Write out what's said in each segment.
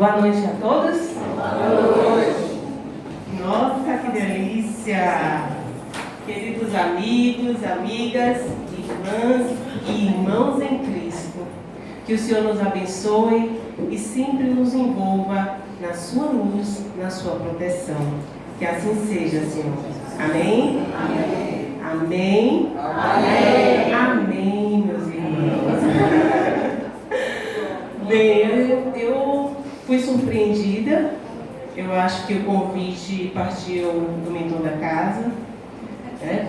Boa noite a todos. Boa noite. Nossa, que delícia! Queridos amigos, amigas, irmãs e irmãos em Cristo, que o Senhor nos abençoe e sempre nos envolva na sua luz, na sua proteção. Que assim seja, Senhor. Amém? Amém. Amém? Amém. Amém, meus irmãos. Bem, eu fui surpreendida. Eu acho que o convite partiu do mentor da casa,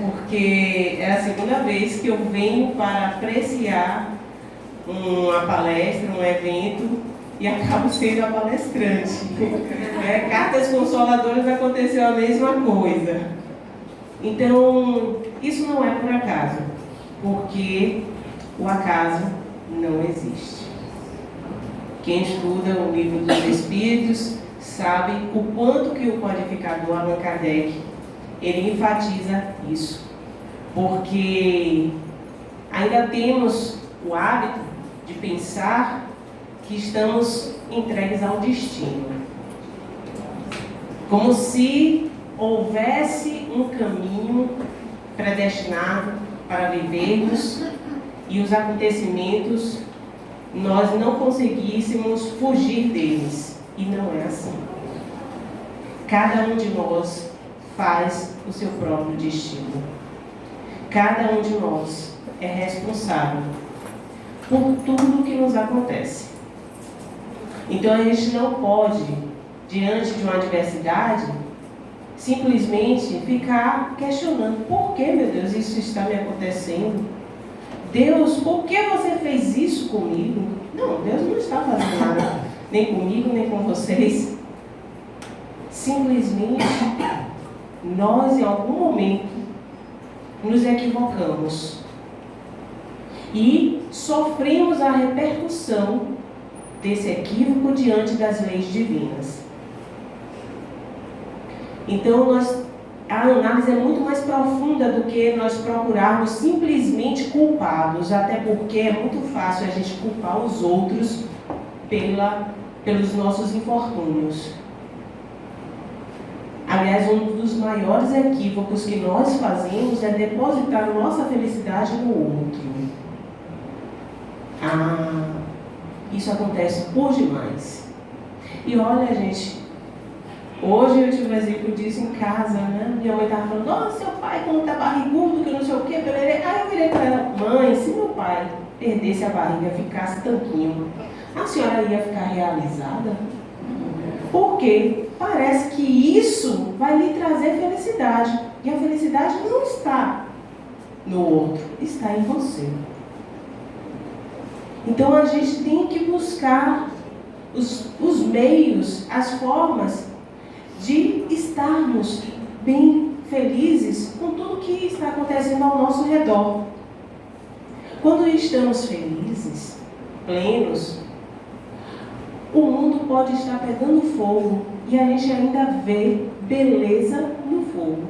porque é a segunda vez que eu venho para apreciar uma palestra, um evento, e acabo sendo a palestrante. Cartas Consoladoras aconteceu a mesma coisa. Então, isso não é por acaso, porque o acaso não existe. Quem estuda o livro dos Espíritos sabe o quanto que o codificador Allan Kardec, ele enfatiza isso. Porque ainda temos o hábito de pensar que estamos entregues ao destino. Como se houvesse um caminho predestinado para vivermos e os acontecimentos nós não conseguíssemos fugir deles. E não é assim. Cada um de nós faz o seu próprio destino. Cada um de nós é responsável por tudo que nos acontece. Então a gente não pode, diante de uma adversidade, simplesmente ficar questionando: por que, meu Deus, isso está me acontecendo? Deus, por que você fez isso comigo? Não, Deus não está fazendo nada, nem comigo, nem com vocês. Simplesmente, nós em algum momento nos equivocamos e sofremos a repercussão desse equívoco diante das leis divinas. Então, a análise é muito mais profunda do que nós procurarmos simplesmente culpados, até porque é muito fácil a gente culpar os outros pelos nossos infortúnios. Aliás, um dos maiores equívocos que nós fazemos é depositar a nossa felicidade no outro. Isso acontece por demais. E olha, gente, hoje eu tive um exemplo disso em casa, né? Minha mãe estava falando: nossa, seu pai quando está barrigudo, que não sei o quê. Aí eu virei para ela: mãe, se meu pai perdesse a barriga, ficasse tanquinho, a senhora ia ficar realizada? Porque parece que isso vai lhe trazer felicidade. E a felicidade não está no outro, está em você. Então a gente tem que buscar os meios, as formas de estarmos bem felizes com tudo que está acontecendo ao nosso redor. Quando estamos felizes, plenos, o mundo pode estar pegando fogo e a gente ainda vê beleza no fogo.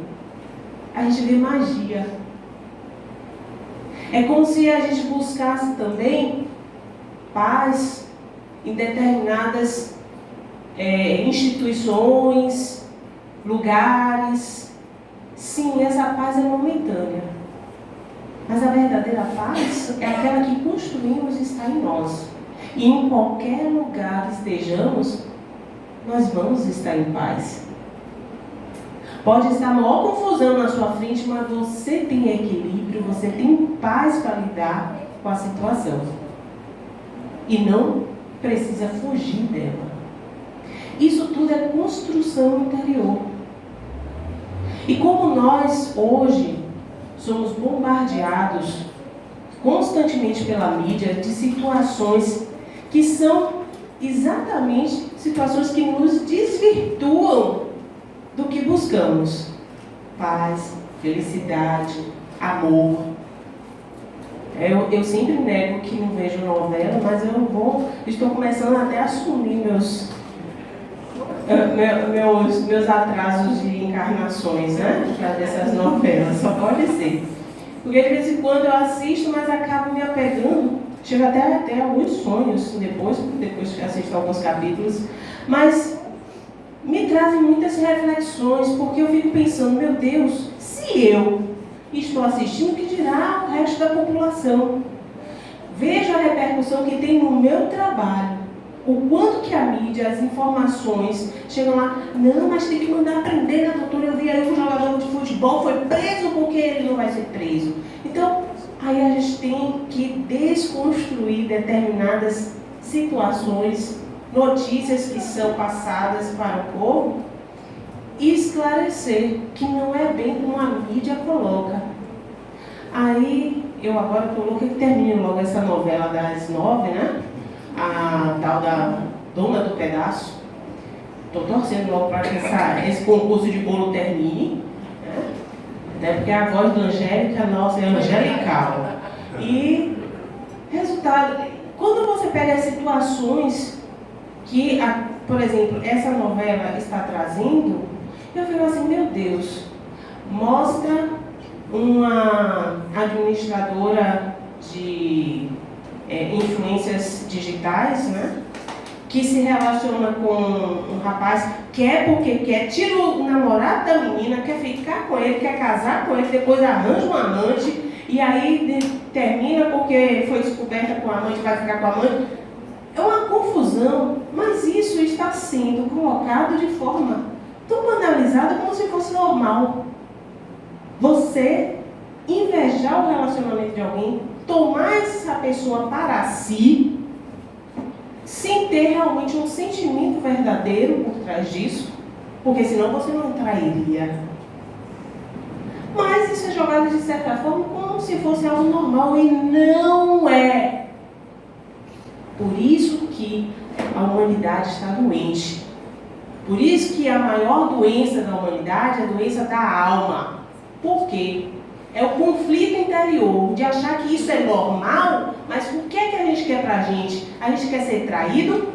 A gente vê magia. É como se a gente buscasse também paz em determinadas instituições, lugares. Sim, essa paz é momentânea. Mas a verdadeira paz é aquela que construímos e está em nós. E em qualquer lugar que estejamos, nós vamos estar em paz. Pode estar a maior confusão na sua frente, mas você tem equilíbrio, você tem paz para lidar com a situação. E não precisa fugir dela. Isso tudo é construção interior. E como nós hoje somos bombardeados constantemente pela mídia de situações que são exatamente situações que nos desvirtuam do que buscamos: paz, felicidade, amor. Eu sempre nego que não vejo novela, mas estou começando até a assumir meus atrasos de encarnações, né? Dessas novelas, só pode ser. Porque de vez em quando eu assisto, mas acabo me apegando. Tive até alguns sonhos depois que assisto alguns capítulos, Mas me trazem muitas reflexões, porque eu fico pensando, meu Deus, se eu estou assistindo, o que dirá o resto da população? Vejo a repercussão que tem no meu trabalho, o quanto que a mídia, as informações chegam lá, não, mas tem que mandar prender, né, doutora? Eu vi aí um jogador de futebol foi preso porque ele não vai ser preso. Então, aí a gente tem que desconstruir determinadas situações, notícias que são passadas para o povo e esclarecer que não é bem como a mídia coloca. Aí, eu agora coloquei que termine logo essa novela das 9, né? A tal da Dona do Pedaço. Estou torcendo logo para que esse concurso de bolo termine, né? Até porque a voz da Angélica, nossa, é angelical. E, resultado, quando você pega as situações que, por exemplo, essa novela está trazendo, eu fico assim, meu Deus, mostra uma administradora de influências digitais, né? Que se relaciona com um rapaz, quer porque quer, tira o namorado da menina, quer ficar com ele, quer casar com ele, depois arranja um amante, e aí termina porque foi descoberta com a amante, vai ficar com a amante. É uma confusão, mas isso está sendo colocado de forma tão banalizada como se fosse normal. Você invejar o relacionamento de alguém, tomar essa pessoa para si, sem ter realmente um sentimento verdadeiro por trás disso, porque senão você não trairia. Mas isso é jogado de certa forma como se fosse algo normal e não é. Por isso que a humanidade está doente. Por isso que a maior doença da humanidade é a doença da alma. Por quê? É o conflito interior de achar que isso é normal, mas o que é que a gente quer pra gente? A gente quer ser traído?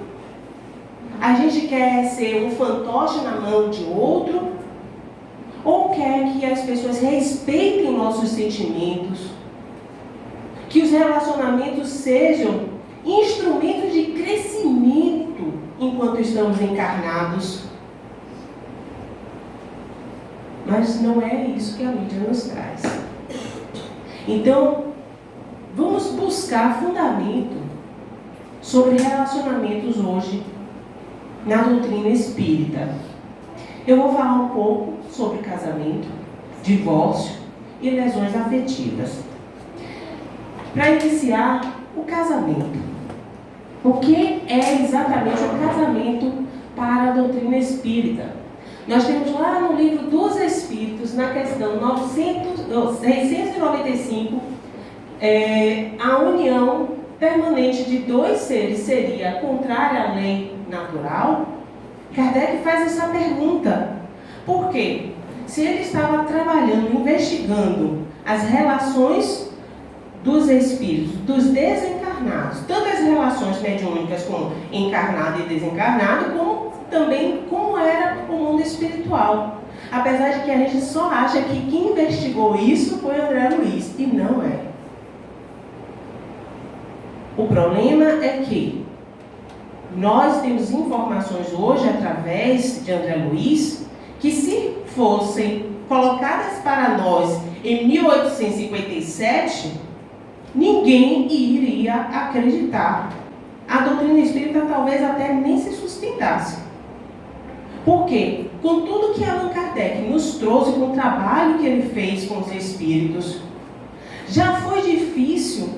A gente quer ser um fantoche na mão de outro? Ou quer que as pessoas respeitem nossos sentimentos? Que os relacionamentos sejam instrumentos de crescimento enquanto estamos encarnados? Mas não é isso que a mídia nos traz. Então, vamos buscar fundamento sobre relacionamentos hoje na doutrina espírita. Eu vou falar um pouco sobre casamento, divórcio e lesões afetivas. Para iniciar, o casamento. O que é exatamente o casamento para a doutrina espírita? Nós temos lá no livro dos Espíritos, na questão 695, a união permanente de dois seres seria contrária à lei natural? Kardec faz essa pergunta. Por quê? Se ele estava trabalhando, investigando as relações dos espíritos, dos desencarnados, tanto as relações mediúnicas com encarnado e desencarnado, como também como era o mundo espiritual. Apesar de que a gente só acha que quem investigou isso foi André Luiz, e não é. O problema é que nós temos informações hoje, através de André Luiz, que se fossem colocadas para nós em 1857, ninguém iria acreditar. A doutrina espírita talvez até nem se sustentasse. Por quê? Com tudo que Allan Kardec nos trouxe, com o trabalho que ele fez com os espíritos, já foi difícil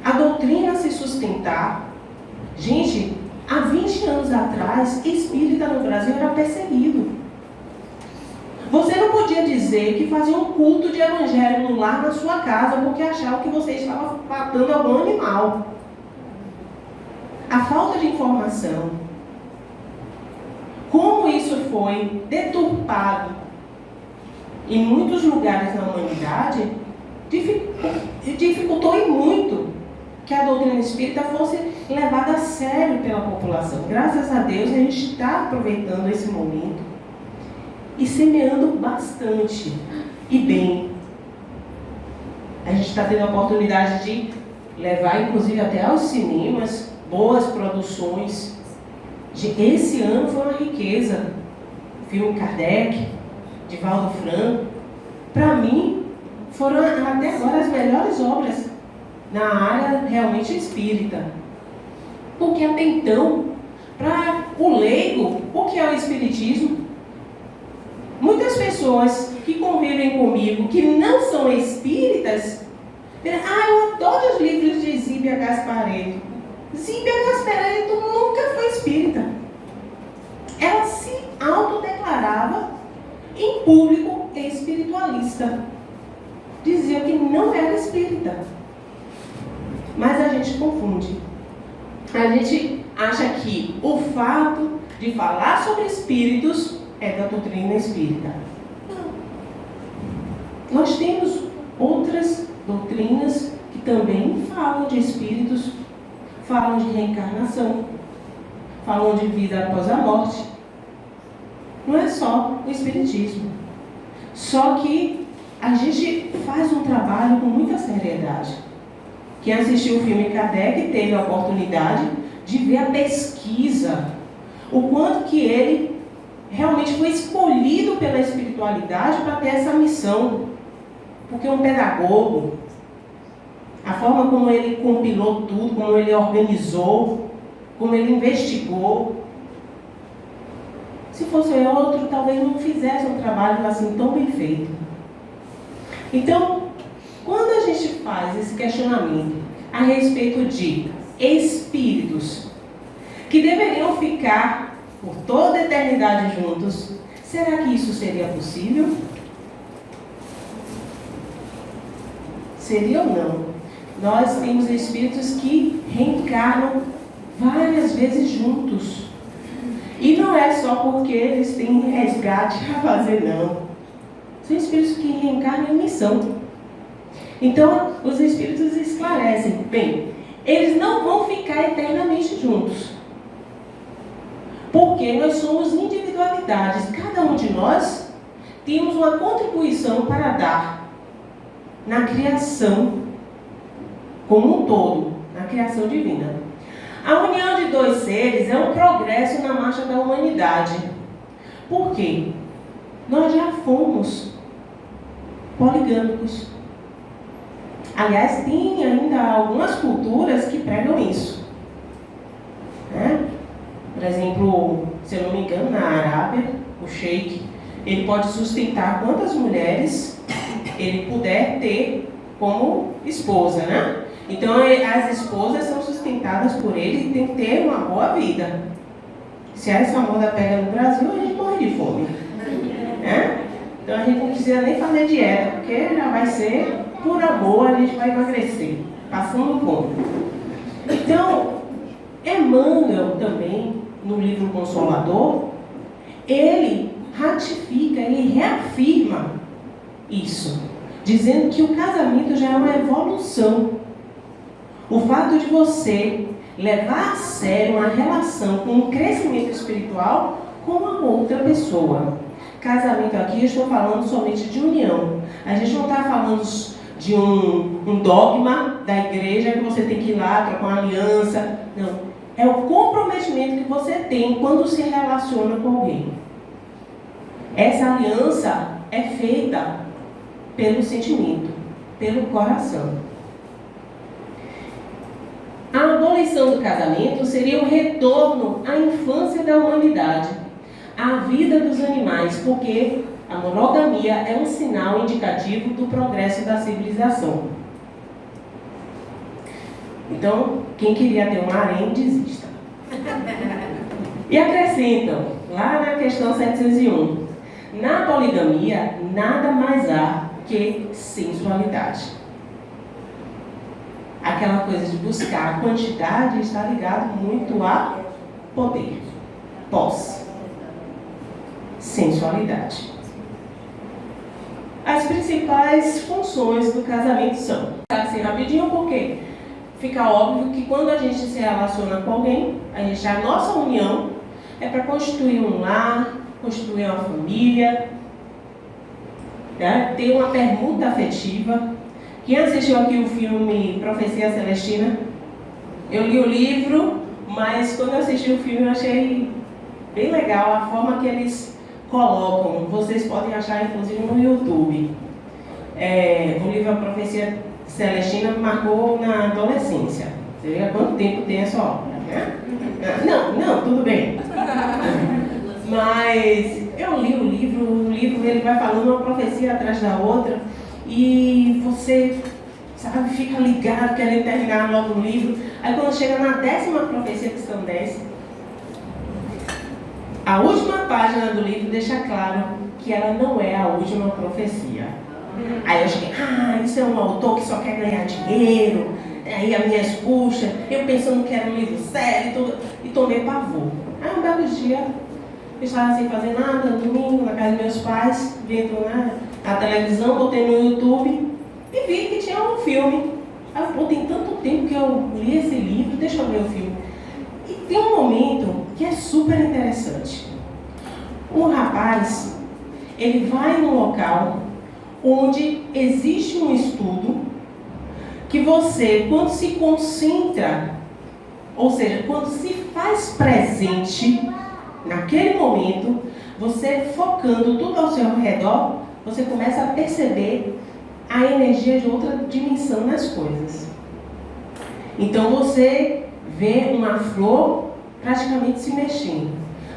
a doutrina se sustentar. Gente, há 20 anos atrás, espírita no Brasil era perseguido. Você não podia dizer que fazia um culto de evangelho no lar na sua casa porque achava que você estava matando algum animal. A falta de informação, como isso foi deturpado em muitos lugares na humanidade, dificultou e muito que a doutrina espírita fosse levada a sério pela população. Graças a Deus, a gente está aproveitando esse momento e semeando bastante e bem. A gente está tendo a oportunidade de levar, inclusive, até aos cinemas, boas produções Esse ano foi uma riqueza. O filme Kardec, de Valdo Franco, para mim, foram até agora as melhores obras na área realmente espírita. Porque até então, para o leigo, o que é o espiritismo? Muitas pessoas que convivem comigo, que não são espíritas, dizem, eu adoro os livros de Zíbia Gasparetto. Zíbia Gasparetto nunca foi espírita. Ela se autodeclarava em público espiritualista. Dizia que não era espírita. Mas a gente confunde. A gente acha que o fato de falar sobre espíritos é da doutrina espírita. Não. Nós temos outras doutrinas que também falam de espíritos, falam de reencarnação, falam de vida após a morte. Não é só o espiritismo. Só que a gente faz um trabalho com muita seriedade. Quem assistiu o filme Kardec teve a oportunidade de ver a pesquisa, o quanto que ele realmente foi escolhido pela espiritualidade para ter essa missão. Porque um pedagogo, a forma como ele compilou tudo, como ele organizou, como ele investigou, se fosse outro, talvez não fizesse um trabalho assim tão bem feito. Então, quando a gente faz esse questionamento a respeito de espíritos que deveriam ficar por toda a eternidade juntos, será que isso seria possível? Seria ou não? Nós temos espíritos que reencarnam várias vezes juntos. E não é só porque eles têm resgate a fazer, não. São espíritos que reencarnam em missão. Então, os espíritos esclarecem. Bem, eles não vão ficar eternamente juntos. Porque nós somos individualidades. Cada um de nós temos uma contribuição para dar na criação como um todo, na criação divina. A união de dois seres é um progresso na marcha da humanidade. Por quê? Nós já fomos poligâmicos. Aliás, tem ainda algumas culturas que pregam isso. Né? Por exemplo, se eu não me engano, na Arábia, o sheik, ele pode sustentar quantas mulheres ele puder ter como esposa, né? Então, as esposas são sustentadas por ele e tem que ter uma boa vida. Se essa moda pega no Brasil, a gente morre de fome. Né? Então, a gente não precisa nem fazer dieta, porque já vai ser por amor, a gente vai emagrecer, passando fome. Então, Emmanuel também, no livro Consolador, ele ratifica, ele reafirma isso, dizendo que o casamento já é uma evolução. O fato de você levar a sério uma relação com um crescimento espiritual com uma outra pessoa. Casamento aqui, eu estou falando somente de união. A gente não está falando de um dogma da igreja que você tem que ir lá, trocar uma aliança. Não. É o comprometimento que você tem quando se relaciona com alguém. Essa aliança é feita pelo sentimento, pelo coração. A abolição do casamento seria o retorno à infância da humanidade, à vida dos animais, porque a monogamia é um sinal indicativo do progresso da civilização. Então, quem queria ter um harém, desista. E acrescentam, lá na questão 701, na poligamia, nada mais há que sensualidade. Aquela coisa de buscar a quantidade está ligado muito a poder, posse, sensualidade. As principais funções do casamento são, assim rapidinho, porque fica óbvio que quando a gente se relaciona com alguém, a nossa união é para constituir um lar, constituir uma família, né? Ter uma permuta afetiva. Quem assistiu aqui o filme Profecia Celestina? Eu li o livro, Mas quando eu assisti o filme eu achei bem legal a forma que eles colocam. Vocês podem achar inclusive no YouTube. O livro A Profecia Celestina me marcou na adolescência. Você vê há quanto tempo tem essa obra, né? Não, tudo bem. Mas eu li o livro ele vai falando uma profecia atrás da outra e você, sabe, fica ligado, querendo terminar logo o livro. Aí quando chega na 10ª profecia, que são 10, a última página do livro deixa claro que ela não é a última profecia. Aí eu cheguei, isso é um autor que só quer ganhar dinheiro. Aí a minha puxa, eu pensando que era um livro sério e tomei pavor. Aí um belo dia, eu estava sem fazer nada, domingo, na casa dos meus pais, vendo a televisão, botei no YouTube e vi que tinha um filme. Aí eu tem tanto tempo que eu li esse livro, deixa eu ver o filme. E tem um momento que é super interessante. Um rapaz, ele vai num local onde existe um estudo que você, quando se concentra, ou seja, quando se faz presente naquele momento, você focando tudo ao seu redor, você começa a perceber a energia de outra dimensão nas coisas. Então você vê uma flor praticamente se mexendo.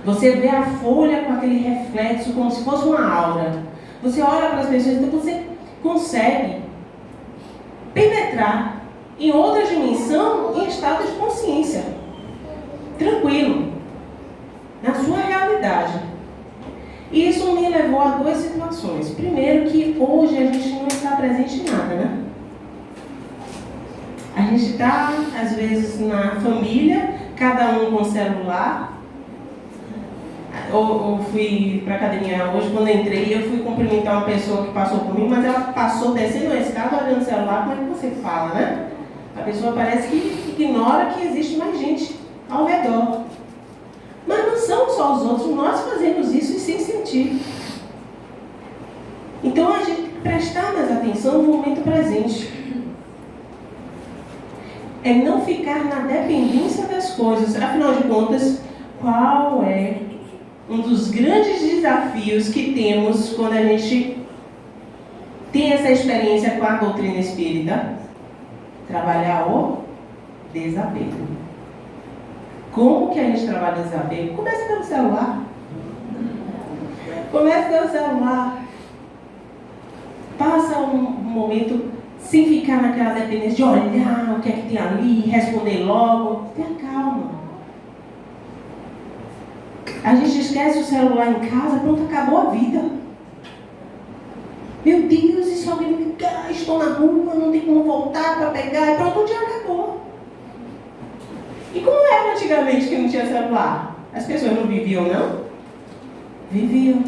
Você vê a folha com aquele reflexo como se fosse uma aura. Você olha para as pessoas, então você consegue penetrar em outra dimensão em estado de consciência. Tranquilo. Na sua realidade. E isso me levou a 2 situações. Primeiro, que hoje a gente não está presente em nada, né? A gente está, às vezes, na família, cada um com o celular. Eu fui para a academia hoje, quando entrei, eu fui cumprimentar uma pessoa que passou por mim, mas ela passou descendo a escada, olhando o celular, como é que você fala, né? A pessoa parece que ignora que existe mais gente ao redor. Mas não são só os outros, nós fazemos isso e sem sentir. Então a gente tem que prestar mais atenção no momento presente. É não ficar na dependência das coisas. Afinal de contas, qual é um dos grandes desafios que temos quando a gente tem essa experiência com a doutrina espírita? Trabalhar o desapego. Como que a gente trabalha o desapego? Começa pelo celular. Começa pelo celular. Passa um momento sem ficar naquela dependência de olhar o que é que tem ali, responder logo. Tenha calma. A gente esquece o celular em casa, pronto, acabou a vida. Meu Deus, e se alguém me ligar, estou na rua, não tem como voltar para pegar, e pronto, o dia acabou. E como era antigamente que não tinha celular? As pessoas não viviam, não? Viviam.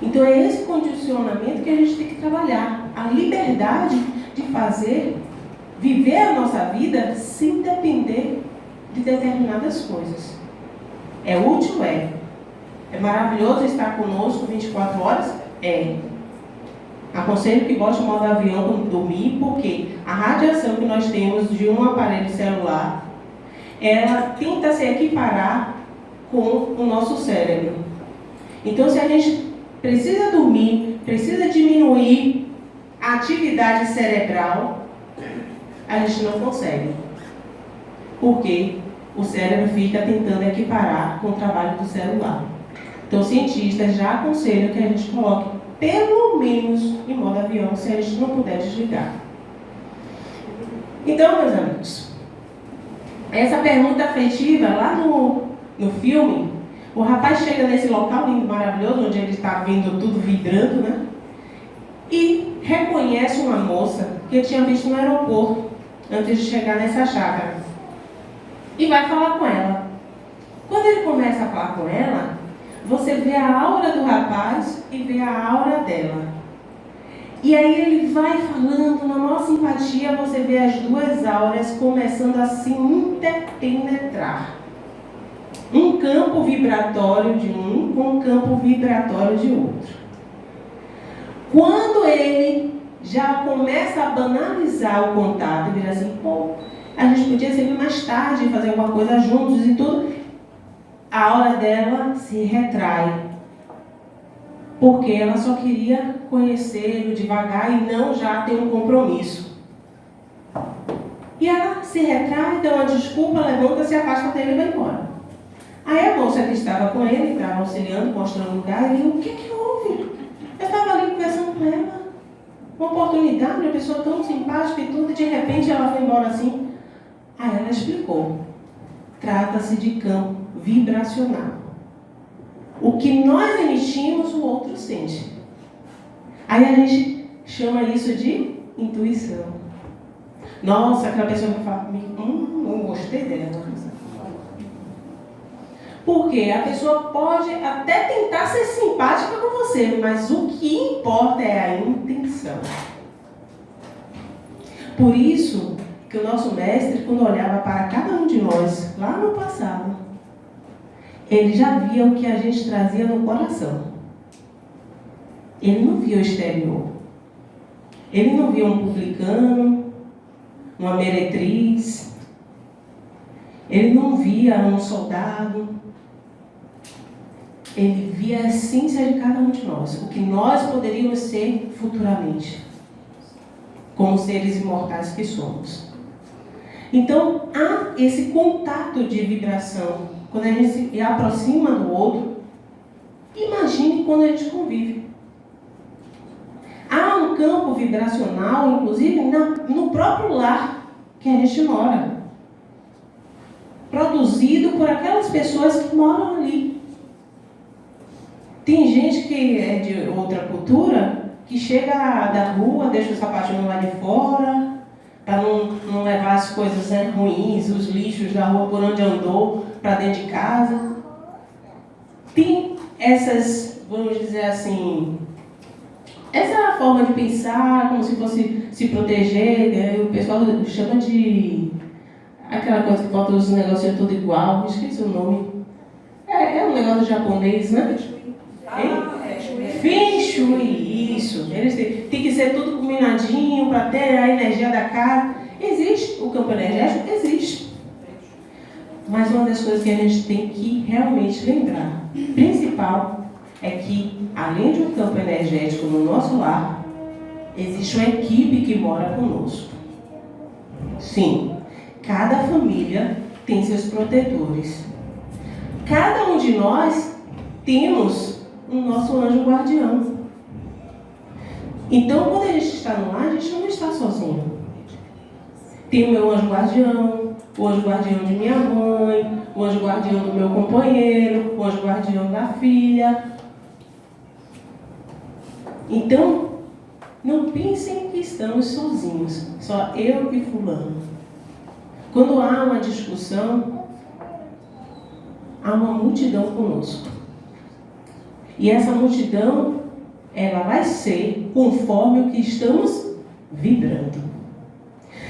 Então é esse condicionamento que a gente tem que trabalhar. A liberdade de fazer, viver a nossa vida sem depender de determinadas coisas. É útil? É. É maravilhoso estar conosco 24 horas? É. Aconselho que bote o modo avião quando dormir, porque a radiação que nós temos de um aparelho celular, ela tenta se equiparar com o nosso cérebro. Então, se a gente precisa dormir, precisa diminuir a atividade cerebral, a gente não consegue. Por quê? O cérebro fica tentando equiparar com o trabalho do celular. Então, cientistas já aconselham que a gente coloque pelo menos em modo avião, se a gente não puder desligar. Então, meus amigos, essa pergunta afetiva, lá no filme, o rapaz chega nesse local lindo, maravilhoso, onde ele está vendo tudo vibrando, né? E reconhece uma moça que ele tinha visto no aeroporto, antes de chegar nessa chácara. E vai falar com ela. Quando ele começa a falar com ela, você vê a aura do rapaz e vê a aura dela. E aí ele vai falando, na maior simpatia, você vê as duas auras começando a se interpenetrar. Um campo vibratório de um com um campo vibratório de outro. Quando ele já começa a banalizar o contato, ele diz assim, pô, A gente podia servir mais tarde, fazer alguma coisa juntos e tudo. A hora dela se retrai. Porque ela só queria conhecê-lo devagar e não já ter um compromisso. E ela se retrai, dá uma desculpa, levanta, se afasta dele e vai embora. Aí a moça que estava com ele, estava auxiliando, mostrando o lugar, e o que houve? Eu estava ali conversando com ela. Uma oportunidade, uma pessoa tão simpática e tudo, e de repente ela foi embora assim. Aí ela explicou. Trata-se de campo vibracional. O que nós emitimos, o outro sente. Aí a gente chama isso de intuição. Nossa, aquela pessoa que fala comigo, não gostei dela. Porque a pessoa pode até tentar ser simpática com você, mas o que importa é a intenção. Por isso que o nosso mestre, quando olhava para cada um de nós, lá no passado, ele já via o que a gente trazia no coração. Ele não via o exterior. Ele não via um publicano, uma meretriz. Ele não via um soldado. Ele via a essência de cada um de nós, o que nós poderíamos ser futuramente, como seres imortais que somos. Então, há esse contato de vibração. Quando a gente se aproxima do outro, imagine quando a gente convive. Há um campo vibracional, inclusive, no próprio lar que a gente mora. Produzido por aquelas pessoas que moram ali. Tem gente que é de outra cultura, que chega da rua, deixa o sapatinho lá de fora, para não levar as coisas ruins, os lixos da rua por onde andou, para dentro de casa. Tem essas, vamos dizer assim, essa forma de pensar, como se fosse se proteger, né? O pessoal chama de aquela coisa que bota os negócios tudo igual, esqueci o nome. É um negócio japonês, né? Feng Shui, isso. Eles tem que ser tudo combinadinho para ter a energia da casa. Existe, o campo energético existe. Mas uma das coisas que a gente tem que realmente lembrar, principal, é que além de um campo energético no nosso lar, existe uma equipe que mora conosco. Sim, cada família tem seus protetores. Cada um de nós temos o nosso anjo guardião. Então, quando a gente está no lar, a gente não está sozinho. Tem o meu anjo guardião, o anjo guardião de minha mãe, o anjo guardião do meu companheiro, o anjo guardião da filha. Então, não pensem que estamos sozinhos, só eu e fulano. Quando há uma discussão, há uma multidão conosco. E essa multidão, ela vai ser conforme o que estamos vibrando.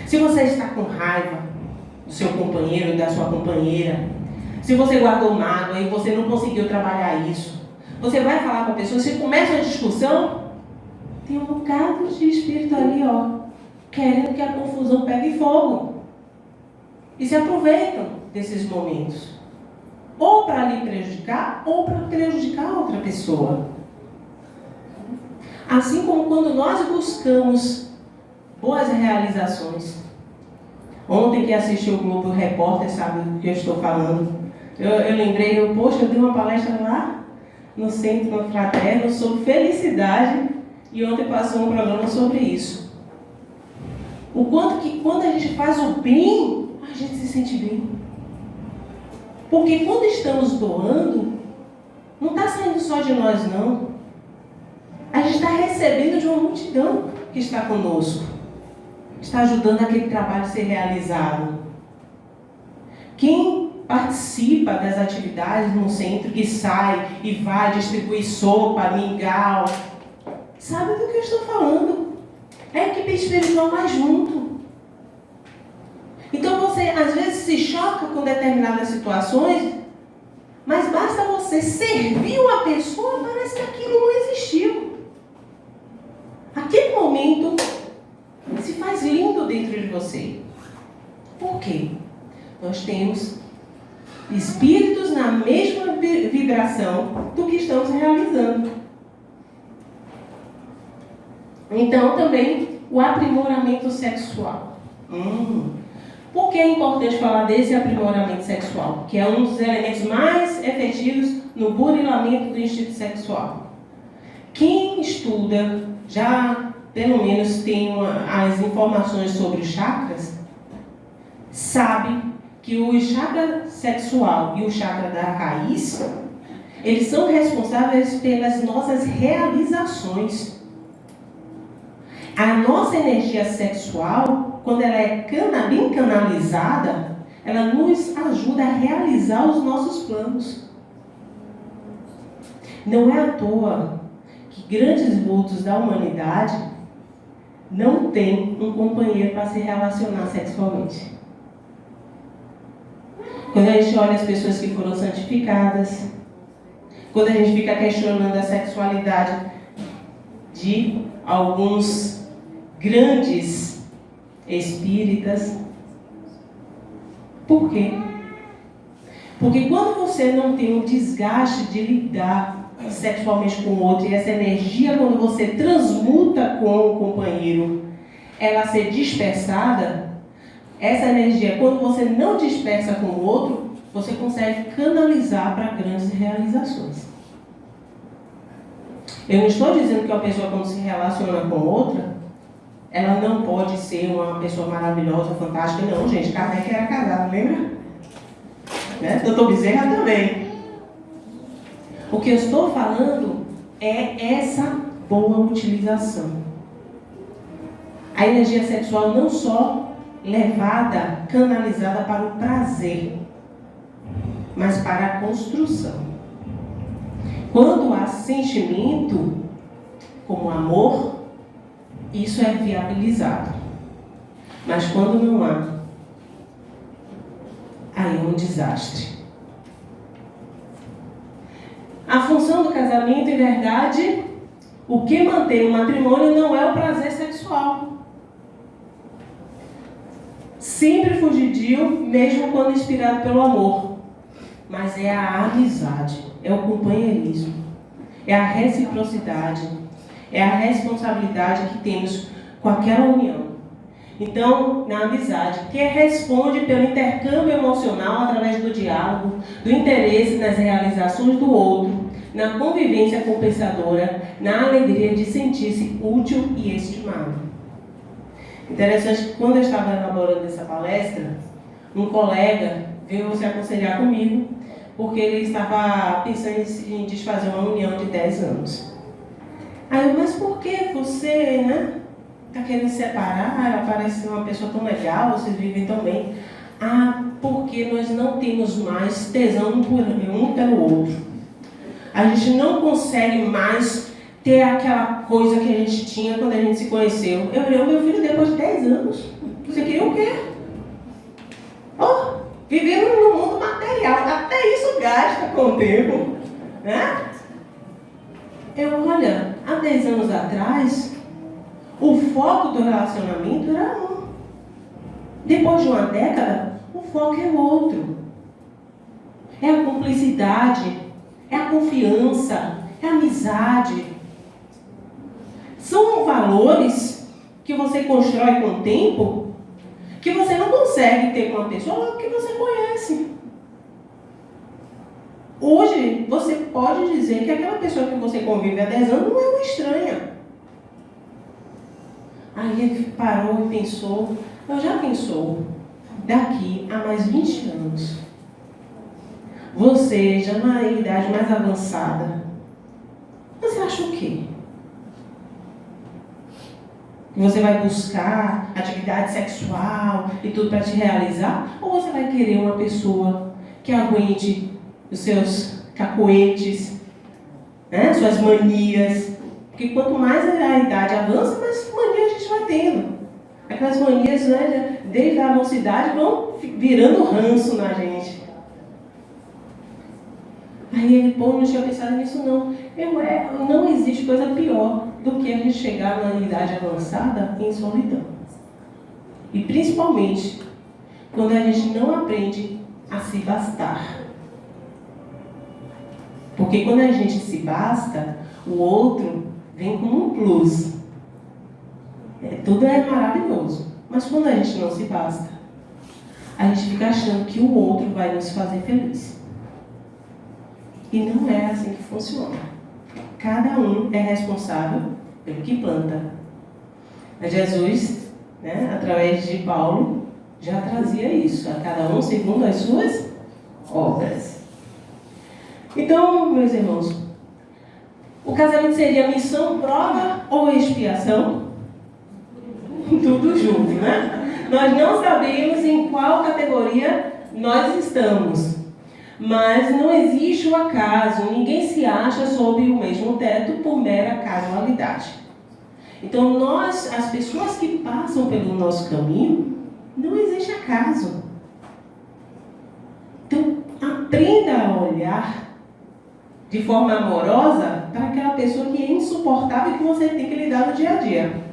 Se você está com raiva do seu companheiro e da sua companheira, se você guardou mágoa e você não conseguiu trabalhar isso, você vai falar com a pessoa, se começa a discussão, tem um bocado de espírito ali, querendo que a confusão pegue fogo. E se aproveitam desses momentos. Ou para lhe prejudicar, ou para prejudicar outra pessoa. Assim como quando nós buscamos boas realizações. Ontem que assisti o Globo Repórter, sabe do que eu estou falando? Eu lembrei, eu dei uma palestra lá no Centro Fraterno sobre felicidade e ontem passou um programa sobre isso. O quanto que quando a gente faz o bem, a gente se sente bem. Porque quando estamos doando, não está saindo só de nós, não. A gente está recebendo de uma multidão que está conosco. Está ajudando aquele trabalho a ser realizado. Quem participa das atividades no centro, que sai e vai distribuir sopa, mingau, sabe do que eu estou falando. É a equipe espiritual mais junto. Então você às vezes se choca com determinadas situações, mas basta você servir uma pessoa, parece que aquilo não existiu. Aquele momento se faz lindo dentro de você. Por quê? Nós temos espíritos na mesma vibração do que estamos realizando. Então, também, o aprimoramento sexual. Por que é importante falar desse aprimoramento sexual? Que é um dos elementos mais efetivos no burilamento do instinto sexual. Quem estuda, já pelo menos tem as informações sobre os chakras, sabe que o chakra sexual e o chakra da raiz, eles são responsáveis pelas nossas realizações. A nossa energia sexual, quando ela é bem canalizada, ela nos ajuda a realizar os nossos planos. Não é à toa que grandes vultos da humanidade não têm um companheiro para se relacionar sexualmente. Quando a gente olha as pessoas que foram santificadas, quando a gente fica questionando a sexualidade de alguns grandes espíritas. Por quê? Porque quando você não tem um desgaste de lidar sexualmente com o outro, e essa energia, quando você transmuta com o companheiro, ela ser dispersada, essa energia, quando você não dispersa com o outro, você consegue canalizar para grandes realizações. Eu não estou dizendo que uma pessoa, quando se relaciona com outra, ela não pode ser uma pessoa maravilhosa, fantástica. Não, gente, Kardec era casado, lembra? Né? Doutor Bezerra também. O que eu estou falando é essa boa utilização. A energia sexual não só levada, canalizada para o prazer, mas para a construção. Quando há sentimento, como amor, isso é viabilizado. Mas quando não há, aí é um desastre. A função do casamento, em verdade, o que mantém o matrimônio não é o prazer sexual. Sempre fugidio, mesmo quando inspirado pelo amor. Mas é a amizade, é o companheirismo, é a reciprocidade, é a responsabilidade que temos com aquela união. Então, na amizade, que responde pelo intercâmbio emocional através do diálogo, do interesse nas realizações do outro, na convivência compensadora, na alegria de sentir-se útil e estimado. Interessante que quando eu estava elaborando essa palestra, um colega veio se aconselhar comigo, porque ele estava pensando em desfazer uma união de 10 anos. Aí eu, mas por que você, está querendo se separar? Ela parece uma pessoa tão legal, vocês vivem tão bem. Porque nós não temos mais tesão um pelo outro. A gente não consegue mais ter aquela coisa que a gente tinha quando a gente se conheceu. Eu olhei o meu filho depois de 10 anos. Você queria o quê? Vivemos num mundo material. Até isso gasta com o tempo. Né? Olha, há 10 anos atrás, o foco do relacionamento era um. Depois de uma década, o foco é outro. É a cumplicidade, é a confiança, é a amizade. São valores que você constrói com o tempo que você não consegue ter com uma pessoa que você conhece. Hoje, você pode dizer que aquela pessoa que você convive há 10 anos não é uma estranha. Aí ele parou e pensou, já pensou, daqui a mais 20 anos, você já na idade mais avançada, você acha o quê? Você vai buscar atividade sexual e tudo para te realizar? Ou você vai querer uma pessoa que aguente os seus cacoetes, suas manias? Porque quanto mais a idade avança, mais mania a gente vai tendo. Aquelas manias, desde a mocidade, vão virando ranço na gente. Aí ele, não tinha pensado nisso não. Não existe coisa pior do que a gente chegar na idade avançada em solidão. E principalmente quando a gente não aprende a se bastar. Porque quando a gente se basta, o outro vem como um plus. Tudo é maravilhoso. Mas quando a gente não se basta, a gente fica achando que o outro vai nos fazer feliz. E não é assim que funciona. Cada um é responsável pelo que planta. Jesus, através de Paulo, já trazia isso. A cada um segundo as suas obras. Então, meus irmãos, o casamento seria missão, prova ou expiação? Tudo junto, né? Nós não sabemos em qual categoria nós estamos. Mas não existe o acaso. Ninguém se acha sob o mesmo teto por mera casualidade. Então, nós, as pessoas que passam pelo nosso caminho, não existe acaso. Então, aprenda a olhar de forma amorosa para aquela pessoa que é insuportável e que você tem que lidar no dia a dia.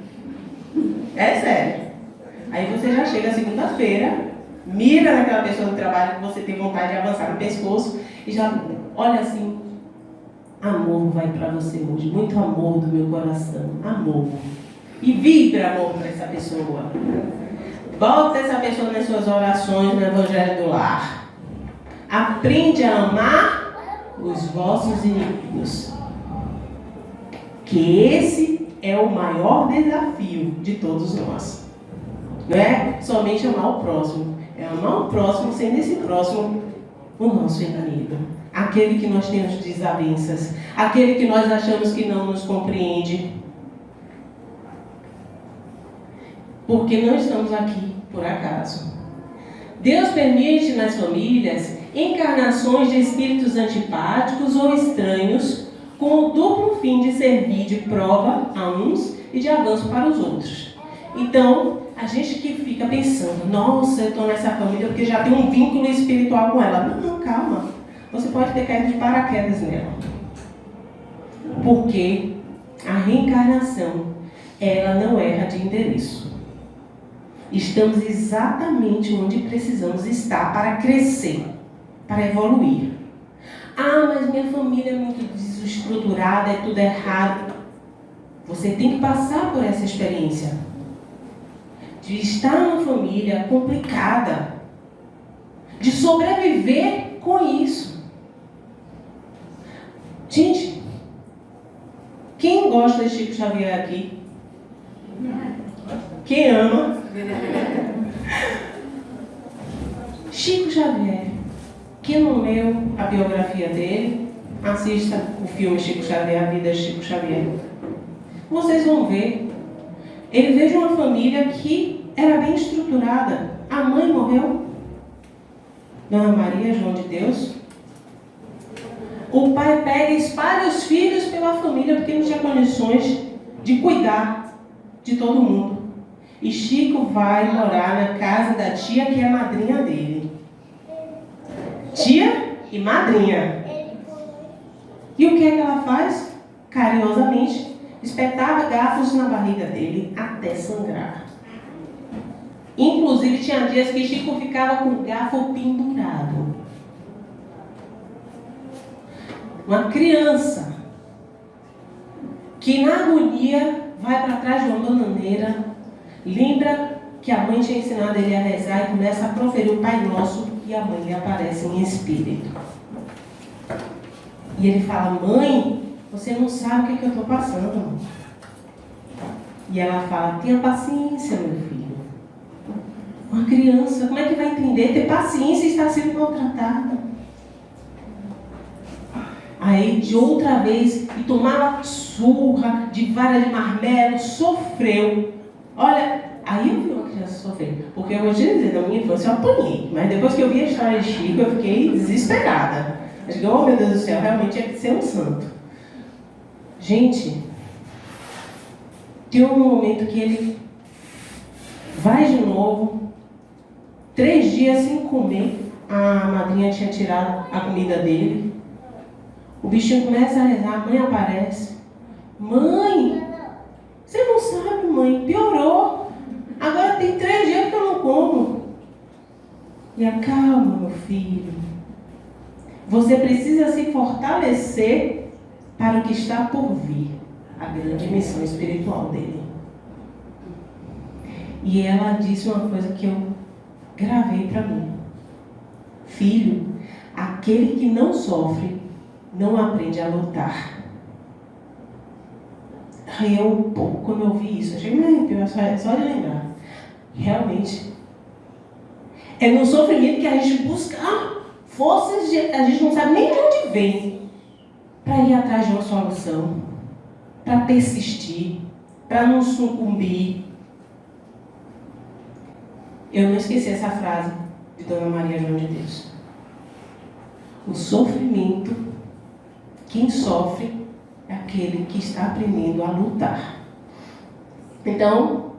É sério. Aí você já chega segunda-feira, mira naquela pessoa do trabalho que você tem vontade de avançar no pescoço e já olha assim: amor vai para você hoje, muito amor do meu coração, amor. E vibra amor para essa pessoa. Bota essa pessoa nas suas orações no Evangelho do Lar. Aprende a amar os vossos inimigos. Que esse é o maior desafio de todos nós. Não é somente amar o próximo, é amar o próximo, sendo esse próximo o nosso inimigo. Aquele que nós temos desavenças, aquele que nós achamos que não nos compreende. Porque não estamos aqui por acaso. Deus permite nas famílias encarnações de espíritos antipáticos ou estranhos com o duplo fim de servir de prova a uns e de avanço para os outros. Então, a gente que fica pensando: nossa, eu estou nessa família porque já tem um vínculo espiritual com ela. Não, calma. Você pode ter caído de paraquedas nela. Porque a reencarnação, ela não erra de endereço. Estamos exatamente onde precisamos estar para crescer, para evoluir. Ah, mas minha família é muito desestruturada, é tudo errado. Você tem que passar por essa experiência de estar numa família complicada, de sobreviver com isso. Gente, quem gosta de Chico Xavier aqui? Quem ama? Chico Xavier. Quem não leu a biografia dele, assista o filme Chico Xavier, A Vida de Chico Xavier. Vocês vão ver. Ele veio de uma família que era bem estruturada. A mãe morreu, Dona Maria, João de Deus. O pai pega e espalha os filhos pela família porque não tinha condições de cuidar de todo mundo. E Chico vai morar na casa da tia que é madrinha dele. Tia e madrinha. E o que é que ela faz? Carinhosamente, espetava garfos na barriga dele até sangrar. Inclusive, tinha dias que Chico ficava com o garfo pendurado. Uma criança que na agonia vai para trás de uma bananeira, lembra que a mãe tinha ensinado ele a rezar e começa a proferir o Pai Nosso e a mãe lhe aparece em espírito. E ele fala: mãe, você não sabe o que é que eu estou passando. E ela fala: tenha paciência, meu filho. Uma criança, como é que vai entender? Ter paciência e estar sendo maltratada. Aí, de outra vez, e tomava surra de vara de marmelo, sofreu. Olha, aí eu vi uma criança sofrer. Porque eu vou te dizer, na minha infância eu apanhei. Mas depois que eu vi a história de Chico, eu fiquei desesperada. Eu digo: oh meu Deus do céu, realmente é que ser um santo. Gente, tem um momento que ele vai de novo, 3 dias sem comer. A madrinha tinha tirado a comida dele. O bichinho começa a rezar, a mãe aparece. Mãe, você não sabe, mãe, piorou. Agora tem 3 dias que eu não como. E acalma, meu filho. Você precisa se fortalecer para o que está por vir, a grande missão espiritual dele. E ela disse uma coisa que eu gravei para mim. Filho, aquele que não sofre, não aprende a lutar. Aí quando eu vi isso, eu achei, é só de lembrar. Realmente, é no sofrimento que a gente busca forças, a gente não sabe nem de onde vem, para ir atrás de uma solução, para persistir, para não sucumbir. Eu não esqueci essa frase de Dona Maria João de Deus. O sofrimento, quem sofre é aquele que está aprendendo a lutar. Então,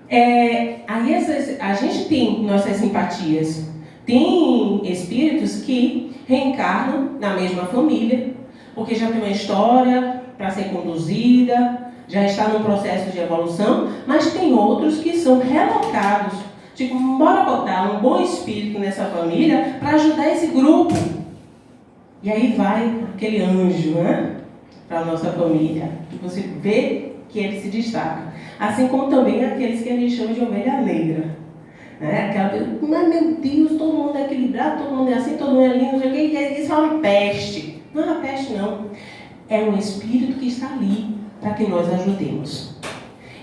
aí a gente tem nossas simpatias. Tem espíritos que reencarnam na mesma família, porque já tem uma história para ser conduzida, já está num processo de evolução, mas tem outros que são relocados. Tipo, bora botar um bom espírito nessa família para ajudar esse grupo. E aí vai aquele anjo, né? Para a nossa família. Que você vê que ele se destaca. Assim como também aqueles que a gente chama de ovelha negra. Né? Aquela, mas meu Deus, todo mundo é equilibrado, todo mundo é assim, todo mundo é lindo, não sei o que, e eles falam peste. Não é uma peste, não. É um espírito que está ali para que nós ajudemos.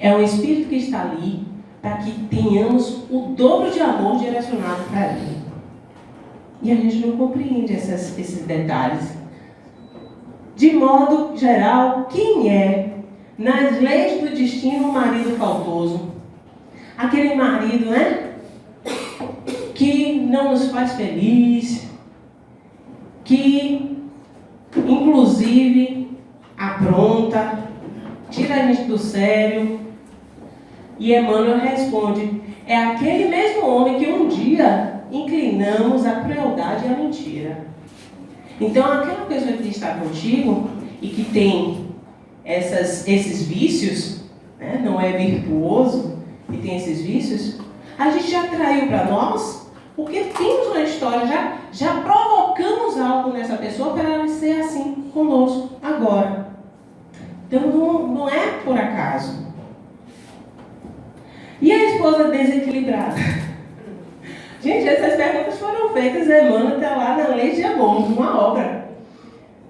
É um espírito que está ali para que tenhamos o dobro de amor direcionado para ele. E a gente não compreende esses detalhes. De modo geral, quem é, nas leis do destino, um marido faltoso? Aquele marido, né? Que não nos faz feliz, que, inclusive, apronta, tira a gente do sério. E Emmanuel responde, é aquele mesmo homem que um dia inclinamos à crueldade e à mentira. Então, aquela pessoa que está contigo e que tem esses vícios, né, não é virtuoso e tem esses vícios, a gente já traiu para nós, porque temos uma história, já provocamos algo nessa pessoa para ela ser assim conosco agora. Então, não é por acaso. E a esposa desequilibrada? Gente, essas perguntas foram feitas, Emmanuel está lá na Lei de Amor, uma obra.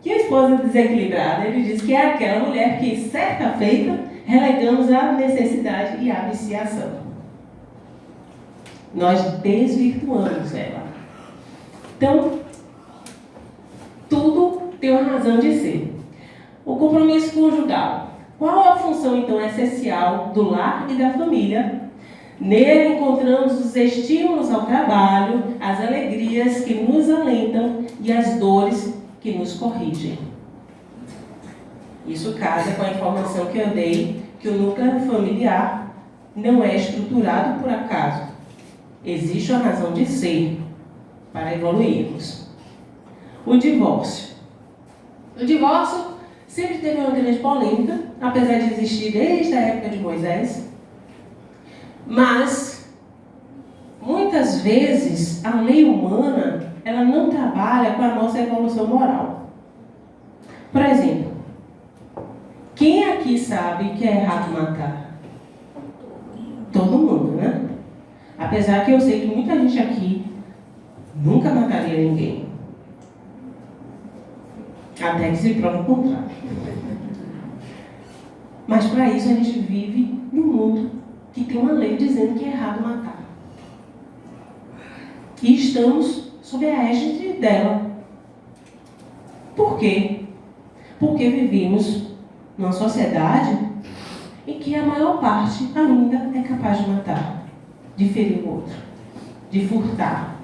Que a esposa desequilibrada, ele diz que é aquela mulher que, certa feita, relegamos à necessidade e à viciação. Nós desvirtuamos ela. Então, tudo tem uma razão de ser. O compromisso conjugal. Qual é a função, então, essencial do lar e da família? Nele encontramos os estímulos ao trabalho, as alegrias que nos alentam e as dores que nos corrigem. Isso casa com a informação que eu dei, que o núcleo familiar não é estruturado por acaso. Existe uma razão de ser para evoluirmos. O divórcio. O divórcio sempre teve uma grande polêmica, apesar de existir desde a época de Moisés. Mas, muitas vezes, a lei humana, ela não trabalha com a nossa evolução moral. Por exemplo, quem aqui sabe que é errado matar? Todo mundo, né? Apesar que eu sei que muita gente aqui nunca mataria ninguém. Até que se prove o contrário. Mas para isso a gente vive num mundo que tem uma lei dizendo que é errado matar. E estamos sob a égide dela. Por quê? Porque vivemos numa sociedade em que a maior parte ainda é capaz de matar, de ferir o outro, de furtar.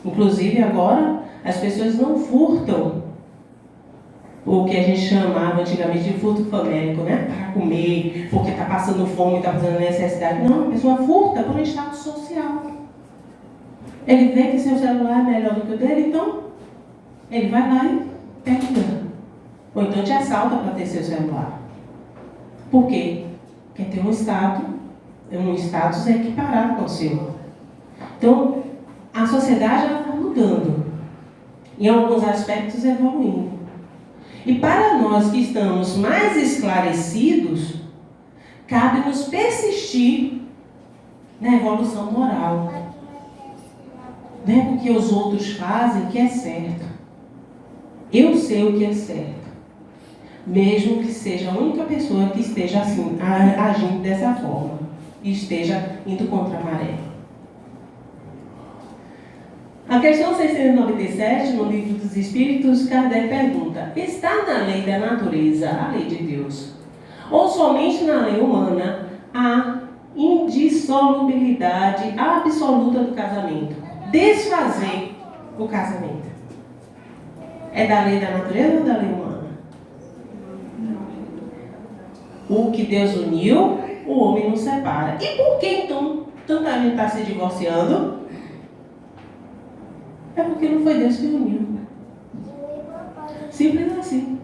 Inclusive agora, as pessoas não furtam o que a gente chamava antigamente de furto famélico, né? Para comer, porque está passando fome, está passando necessidade. Não, a pessoa furta por um status social. Ele vê que seu celular é melhor do que o dele, então ele vai lá e pega. Ou então te assalta para ter seu celular. Por quê? Quer ter um status equiparado com o seu. Então, a sociedade está mudando. Em alguns aspectos, evoluindo. E para nós que estamos mais esclarecidos, cabe-nos persistir na evolução moral. Não é porque os outros fazem que é certo. Eu sei o que é certo. Mesmo que seja a única pessoa que esteja assim, agindo dessa forma. E esteja indo contra a maré. A questão 697, no Livro dos Espíritos, Kardec pergunta: está na lei da natureza, a lei de Deus, ou somente na lei humana, a indissolubilidade absoluta do casamento? Desfazer o casamento. É da lei da natureza ou da lei humana? O que Deus uniu, o homem não separa. E por que então tanta gente está se divorciando? É porque não foi Deus que uniu. Simples assim.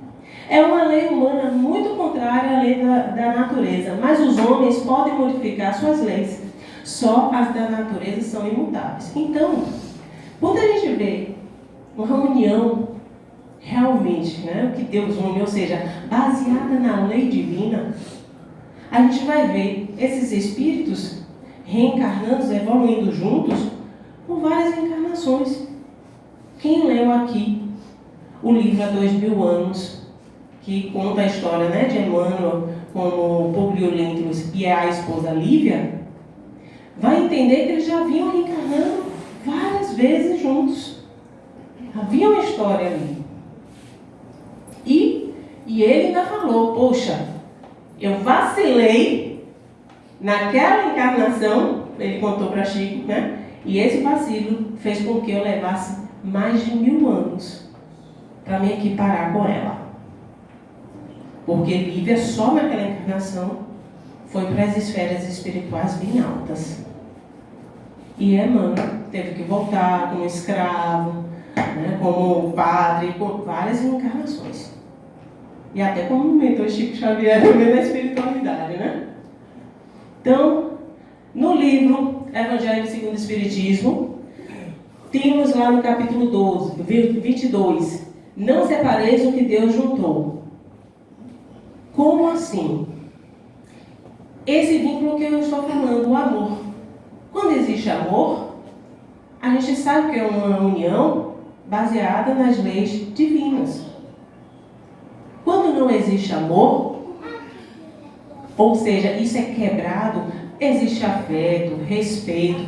É uma lei humana muito contrária à lei da natureza, mas os homens podem modificar suas leis. Só as da natureza são imutáveis. Então, quando a gente vê uma união realmente, né, o que Deus une, ou seja, baseada na lei divina, a gente vai ver esses espíritos reencarnando, evoluindo juntos por várias encarnações. Quem leu aqui o livro Há 2000 anos, que conta a história, né, de Emmanuel como Publio Lentulus e a esposa Lívia, vai entender que eles já vinham reencarnando várias vezes juntos. Havia uma história ali. E ele ainda falou: poxa, eu vacilei naquela encarnação, ele contou para Chico, né? E esse vacilo fez com que eu levasse mais de 1000 anos para me equiparar com ela. Porque Lívia, só naquela encarnação, foi para as esferas espirituais bem altas. E Emmanuel teve que voltar como escravo, né, como padre, com várias encarnações. E até como mentor Chico Xavier também na espiritualidade, né? Então, no livro Evangelho segundo o Espiritismo, temos lá no capítulo 12, 22, não separeis o que Deus juntou. Como assim? Esse vínculo que eu estou falando, o amor. Quando existe amor, a gente sabe que é uma união baseada nas leis divinas. Quando não existe amor, ou seja, isso é quebrado, existe afeto, respeito,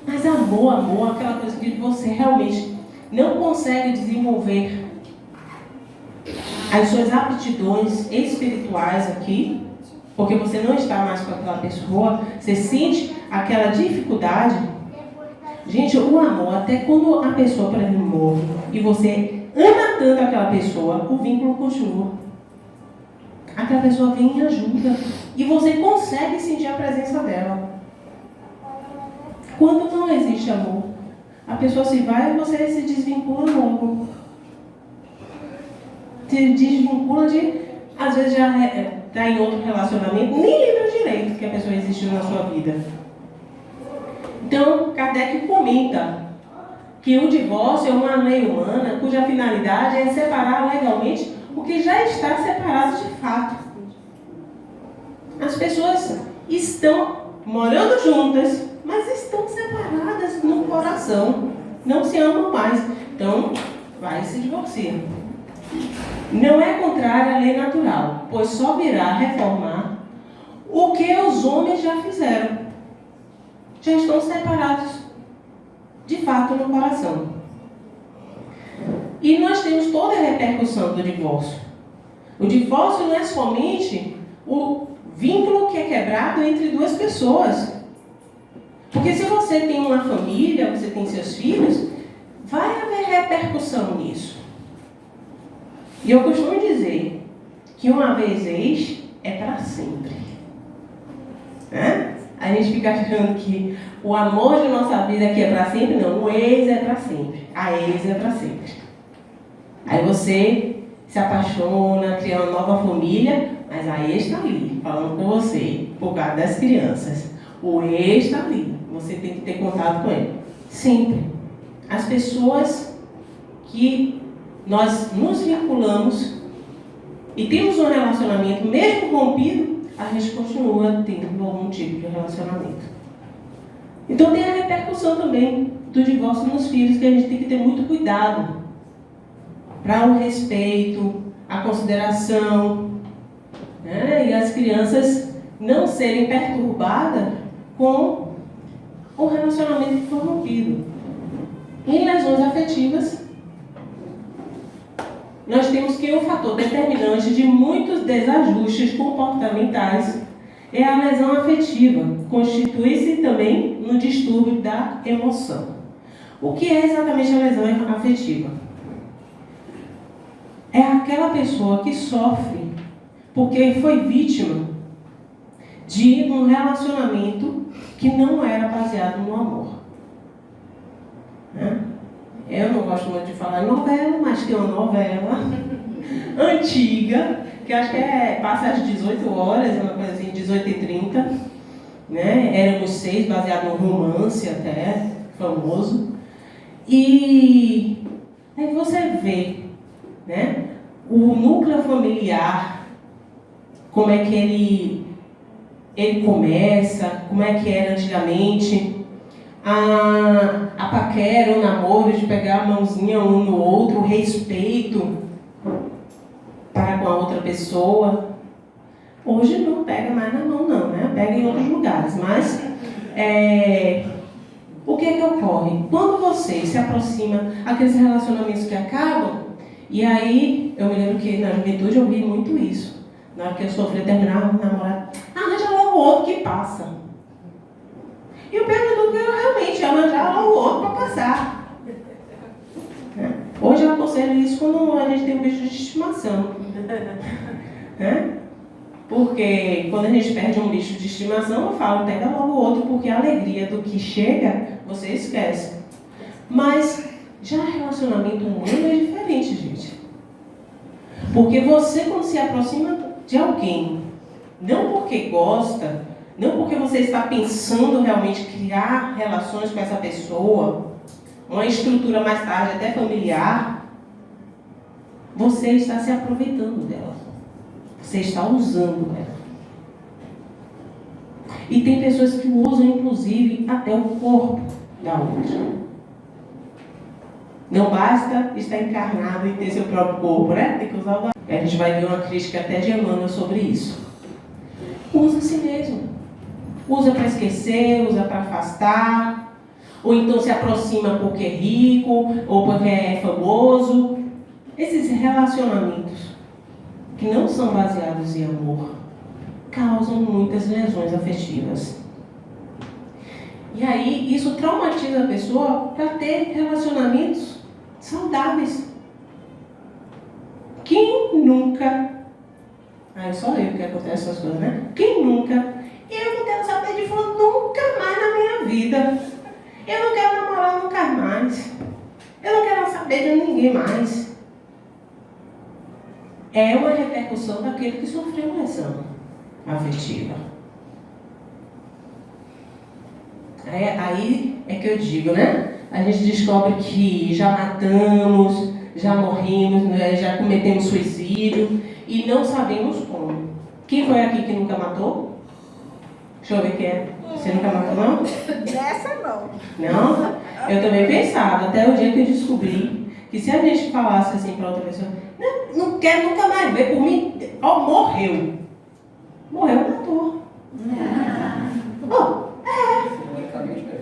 mas amor, aquela coisa que você realmente não consegue desenvolver as suas aptidões espirituais aqui, porque você não está mais com aquela pessoa, você sente aquela dificuldade. Gente, o amor, até quando a pessoa, por exemplo, morre e você ama tanto aquela pessoa, o vínculo continua. Aquela pessoa vem e ajuda. E você consegue sentir a presença dela. Quando não existe amor, a pessoa se vai e você se desvincula logo. Se desvincula de, às vezes já está em outro relacionamento, nem lembra direito que a pessoa existiu na sua vida. Então, Kardec comenta que o divórcio é uma lei humana cuja finalidade é separar legalmente o que já está separado de fato. As pessoas estão morando juntas, mas estão separadas no coração. Não se amam mais. Então, vai se divorciar. Não é contrário à lei natural, pois só virá reformar o que os homens já fizeram. Já estão separados, de fato, no coração. E nós temos toda a repercussão do divórcio. O divórcio não é somente o vínculo que é quebrado entre duas pessoas. Porque se você tem uma família, você tem seus filhos, vai haver repercussão nisso. E eu costumo dizer que uma vez ex é para sempre. Né? A gente fica achando que o amor de nossa vida aqui é para sempre. Não, o ex é para sempre. A ex é para sempre. Aí você se apaixona, cria uma nova família, mas a ex está ali, falando com você, por causa das crianças. O ex está ali. você tem que ter contato com ele. Sempre. As pessoas que nós nos vinculamos e temos um relacionamento, mesmo rompido, a gente continua tendo algum tipo de relacionamento. Então tem a repercussão também do divórcio nos filhos, que a gente tem que ter muito cuidado para o respeito, a consideração, né? E as crianças não serem perturbadas com o relacionamento que foi rompido. Em lesões afetivas, nós temos que o fator determinante de muitos desajustes comportamentais é a lesão afetiva. Constitui-se também no distúrbio da emoção. O que é exatamente a lesão afetiva? É aquela pessoa que sofre porque foi vítima de um relacionamento que não era baseado no amor. Né? Eu não gosto muito de falar em novela, mas tem uma novela antiga, que acho que passa às 18 horas, uma coisa assim, 18h30, né? Éramos 6, baseado num romance até, famoso. E aí você vê, né, o núcleo familiar, como é que ele começa, como é que era antigamente, a paquera, o namoro, de pegar a mãozinha um no outro, o respeito para com a outra pessoa. Hoje não pega mais na mão não, né? Pega em outros lugares, mas o que é que ocorre? Quando você se aproxima, aqueles relacionamentos que acabam, e aí, eu me lembro que na juventude eu vi muito isso. Na hora que eu sofri, terminava um namorado, arranja logo outro que passa. E o pior de tudo é que eu realmente arranjar logo outro para passar. Hoje eu aconselho isso quando a gente tem um bicho de estimação. Porque quando a gente perde um bicho de estimação, eu falo, pega logo outro, porque a alegria do que chega, você esquece. Mas já relacionamento humano é diferente, gente. Porque você, quando se aproxima de alguém, não porque gosta, não porque você está pensando realmente criar relações com essa pessoa, uma estrutura mais tarde até familiar, você está se aproveitando dela. Você está usando ela. E tem pessoas que usam, inclusive, até o corpo da outra. Não basta estar encarnado e ter seu próprio corpo, né? Tem que usar o... A gente vai ver uma crítica até de Emmanuel sobre isso. Usa a si mesmo. Usa para esquecer, usa para afastar, ou então se aproxima porque é rico, ou porque é famoso. Esses relacionamentos que não são baseados em amor causam muitas lesões afetivas. E aí isso traumatiza a pessoa para ter relacionamentos saudáveis. Quem nunca... é só eu que acontece essas coisas, né? Quem nunca... Eu não quero saber de fulano nunca mais na minha vida. Eu não quero namorar nunca mais. Eu não quero saber de ninguém mais. É uma repercussão daquele que sofreu lesão afetiva. Aí é que eu digo, né? A gente descobre que já matamos, já morremos, né? Já cometemos suicídio e não sabemos como. Quem foi aqui que nunca matou? Deixa eu ver quem é. Você nunca matou, não? Nessa não. Não? Eu também pensava, até o dia que eu descobri que se a gente falasse assim para outra pessoa, não quero nunca mais ver, por mim, morreu. Morreu, matou.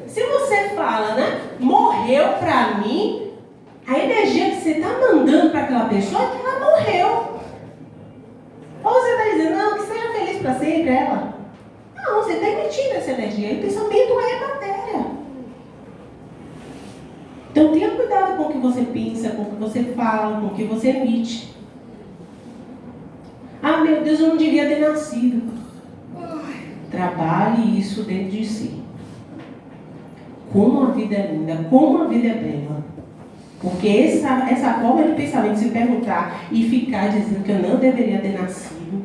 Se você fala, né, morreu pra mim, a energia que você está mandando para aquela pessoa é que ela morreu. Ou você está dizendo, não, que seja feliz para sempre ela. Não, você está emitindo essa energia. E o pensamento é matéria. Então tenha cuidado com o que você pensa, com o que você fala, com o que você emite. Ah, meu Deus, eu não devia ter nascido. Trabalhe isso dentro de si. Como a vida é linda, como a vida é bela. Porque essa forma de pensamento, se perguntar e ficar dizendo que eu não deveria ter nascido,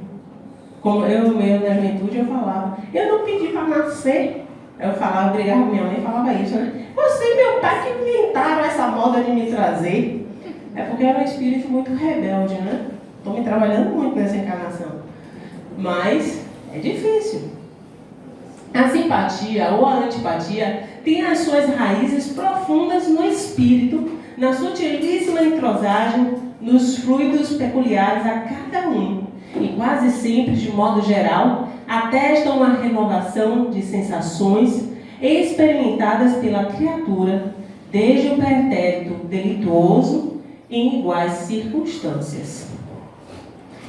como eu na juventude eu falava, eu não pedi para nascer, Eu falava, brigava com minha mãe e falava isso, né? Você e meu pai que inventaram essa moda de me trazer. É porque eu era um espírito muito rebelde, né? Estou me trabalhando muito nessa encarnação. Mas é difícil. A simpatia ou a antipatia tem as suas raízes profundas no espírito, na sutilíssima entrosagem, nos fluidos peculiares a cada um. E quase sempre, de modo geral, atestam uma renovação de sensações experimentadas pela criatura desde o pretérito delituoso em iguais circunstâncias.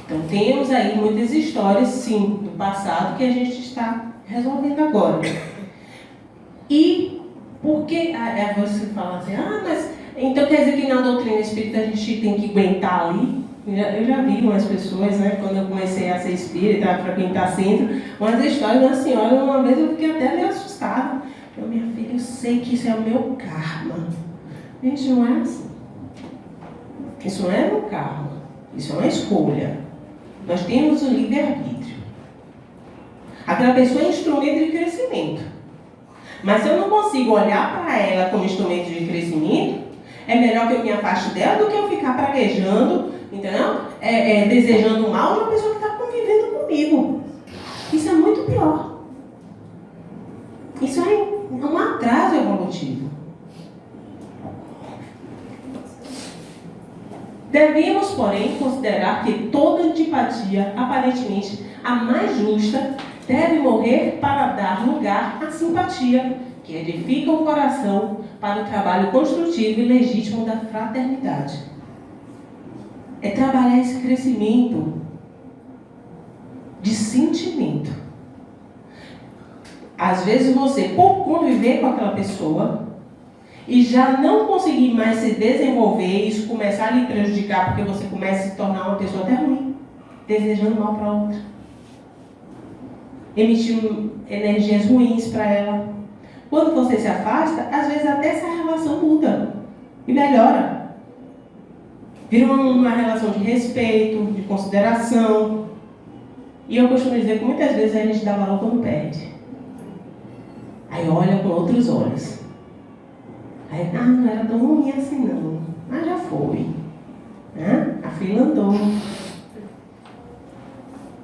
Então temos aí muitas histórias, sim, do passado que a gente está resolvendo agora. E por que você fala assim, mas então quer dizer que na doutrina espírita a gente tem que aguentar ali? Eu já vi umas pessoas, né, quando eu comecei a ser espírita, a frequentar centro, umas histórias da senhora, uma vez eu fiquei até meio assustada. Eu, minha filha, eu sei que isso é o meu karma. Gente, não é assim. Isso não é meu karma. Isso é uma escolha. Nós temos o livre-arbítrio. Aquela pessoa é instrumento de crescimento. Mas se eu não consigo olhar para ela como instrumento de crescimento, é melhor que eu me afaste dela do que eu ficar praguejando, entendeu? Desejando mal de uma pessoa que está convivendo comigo. Isso é muito pior. Isso é um atraso evolutivo. Devemos, porém, considerar que toda antipatia, aparentemente a mais justa, deve morrer para dar lugar à simpatia, que edifica o coração para o trabalho construtivo e legítimo da fraternidade. É trabalhar esse crescimento de sentimento. Às vezes você, por conviver com aquela pessoa, e já não conseguir mais se desenvolver, isso começar a lhe prejudicar, porque você começa a se tornar uma pessoa até ruim, desejando mal para a outra, emitindo energias ruins para ela. Quando você se afasta, às vezes até essa relação muda e melhora. Vira uma relação de respeito, de consideração. E eu costumo dizer que muitas vezes a gente dá valor quando perde. Aí olha com outros olhos. Aí, não era tão ruim assim não, mas já foi. A fila andou.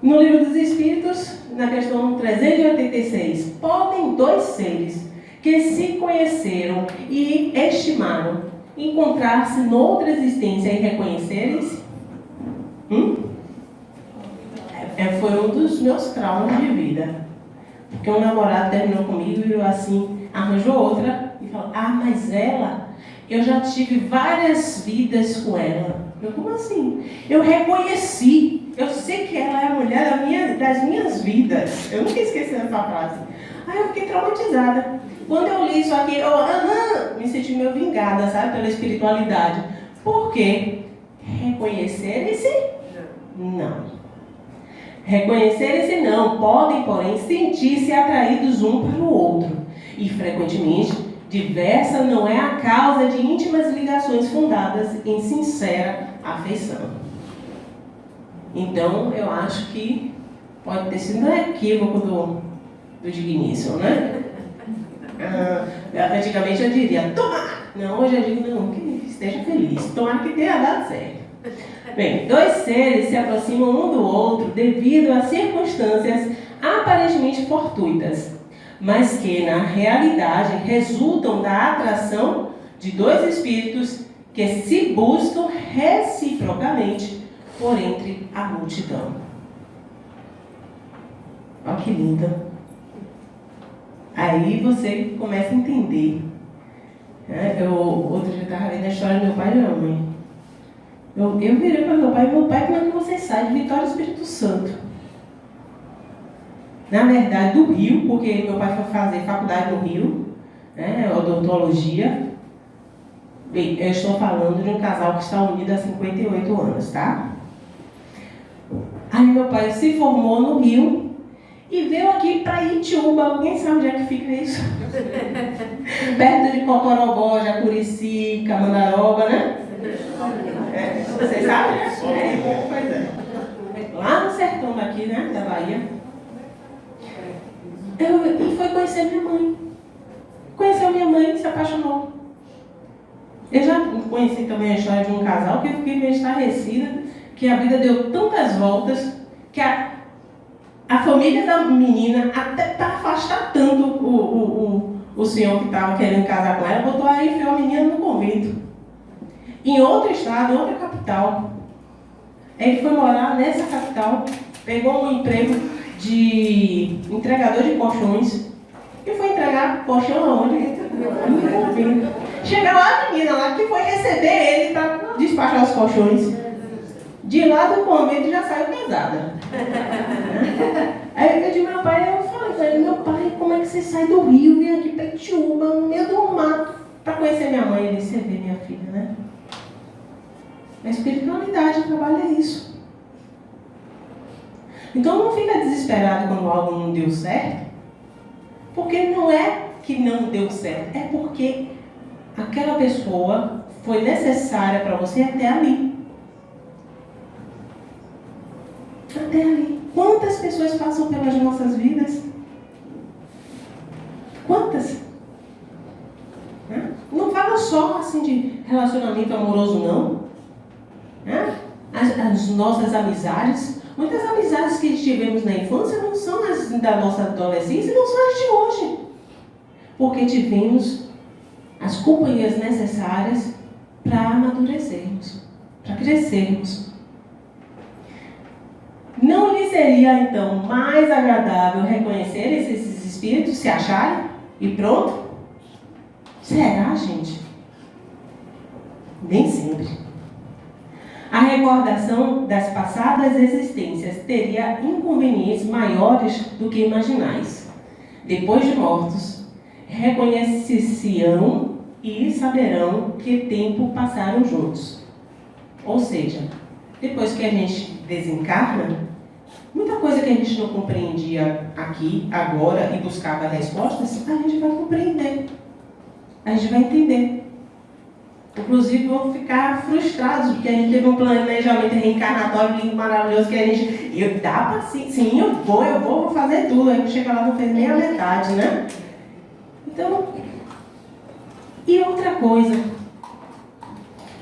No Livro dos Espíritos, na questão 386, podem dois seres que se conheceram e estimaram encontrar-se noutra existência e reconhecerem-se? Foi um dos meus traumas de vida. Porque um namorado terminou comigo e eu assim, arranjou outra. E falou, mas ela, eu já tive várias vidas com ela. Eu, como assim? Eu reconheci, eu sei que ela é a mulher das minhas vidas. Eu nunca esqueci dessa frase. Aí eu fiquei traumatizada. Quando eu li isso aqui, eu me senti meio vingada, sabe, pela espiritualidade. Por quê? Reconhecerem-se? Não. Reconhecerem-se não, podem, porém, sentir-se atraídos um para o outro. E, frequentemente, diversa não é a causa de íntimas ligações fundadas em sincera afeição. Então, eu acho que pode ter sido um equívoco do digníssimo, né? Antigamente eu diria, tomar! Não, hoje eu digo, não, que esteja feliz. Tomara que tenha dado certo. Bem, dois seres se aproximam um do outro devido a circunstâncias aparentemente fortuitas, mas que, na realidade, resultam da atração de dois espíritos que se buscam reciprocamente por entre a multidão. Olha que linda. Aí você começa a entender. Outro dia eu estava vendo a história do meu pai e da minha mãe. Eu virei para meu pai, como é que você sai de Vitória do Espírito Santo? Na verdade, do Rio, porque meu pai foi fazer faculdade no Rio, odontologia. Bem, eu estou falando de um casal que está unido há 58 anos, tá? Aí meu pai se formou no Rio e veio aqui para Itiúba. Alguém sabe onde é que fica isso? Perto de Cocorobó, Jacurici, Camandaroba, né? Vocês sabem, né? Pois é. Lá no sertão daqui, né? Da Bahia. E foi coincidência. conhecer minha mãe. Conheceu minha mãe e se apaixonou. Eu já conheci também a história de um casal que eu fiquei meio estarrecida, que a vida deu tantas voltas, que a família da menina, até para afastar tanto o senhor que estava querendo casar com ela, botou aí e enfiou a menina no convento. Em outro estado, em outra capital. Ele foi morar nessa capital, pegou um emprego de entregador de colchões e foi entregar colchão aonde? No convento. Chega lá a menina lá que foi receber ele para despachar os colchões. De lá do convento já saiu casada. Aí eu digo, meu pai, eu falei para ele, meu pai, como é que você sai do Rio e vem aqui para Itiúba, no meio do mato, para conhecer minha mãe? Ele, você vê minha filha, né? A espiritualidade trabalha isso. Então não fica desesperado quando algo não deu certo, porque não é que não deu certo, é porque aquela pessoa foi necessária para você até ali. Até ali. Quantas pessoas passam pelas nossas vidas? Quantas? Não fala só assim de relacionamento amoroso, não. As nossas amizades. Muitas amizades que tivemos na infância não são as da nossa adolescência, não são as de hoje. Porque tivemos as companhias necessárias para amadurecermos, para crescermos. Não lhe seria, então, mais agradável reconhecer esses espíritos, se acharem, e pronto? Será, gente? Nem sempre. A recordação das passadas existências teria inconvenientes maiores do que imaginais. Depois de mortos, reconhecer-se-ão e saberão que tempo passaram juntos. Ou seja, depois que a gente desencarna, muita coisa que a gente não compreendia aqui, agora, e buscava respostas, a gente vai compreender. A gente vai entender. Inclusive, vão ficar frustrados, porque a gente teve um planejamento reencarnatório lindo, maravilhoso, que a gente... Sim, eu vou fazer tudo. Aí chega lá, não fez nem a metade, né? Então... E outra coisa.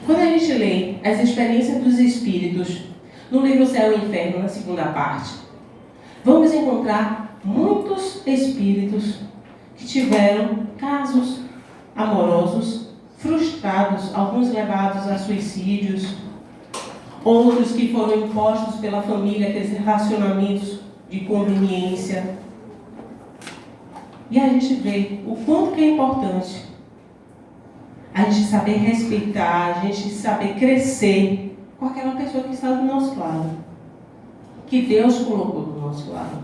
Quando a gente lê as experiências dos espíritos no livro Céu e Inferno, na segunda parte, vamos encontrar muitos espíritos que tiveram casos amorosos frustrados, alguns levados a suicídios, outros que foram impostos pela família, aqueles relacionamentos de conveniência. E a gente vê o quanto que é importante a gente saber respeitar, a gente saber crescer com aquela pessoa que está do nosso lado, que Deus colocou do nosso lado.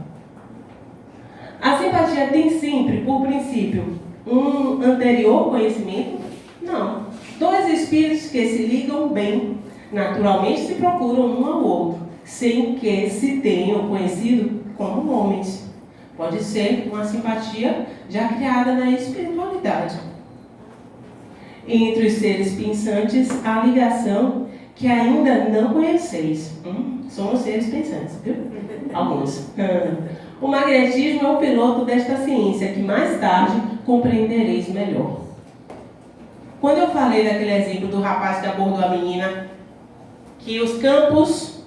A simpatia tem sempre, por princípio, um anterior conhecimento? Não. Dois espíritos que se ligam bem, naturalmente se procuram um ao outro, sem que se tenham conhecido como homens. Pode ser uma simpatia já criada na espiritualidade. Entre os seres pensantes, há ligação que ainda não conheceis. Somos seres pensantes, viu? Alguns. O magnetismo é o piloto desta ciência, que mais tarde compreendereis melhor. Quando eu falei daquele exemplo do rapaz que abordou a menina, que os campos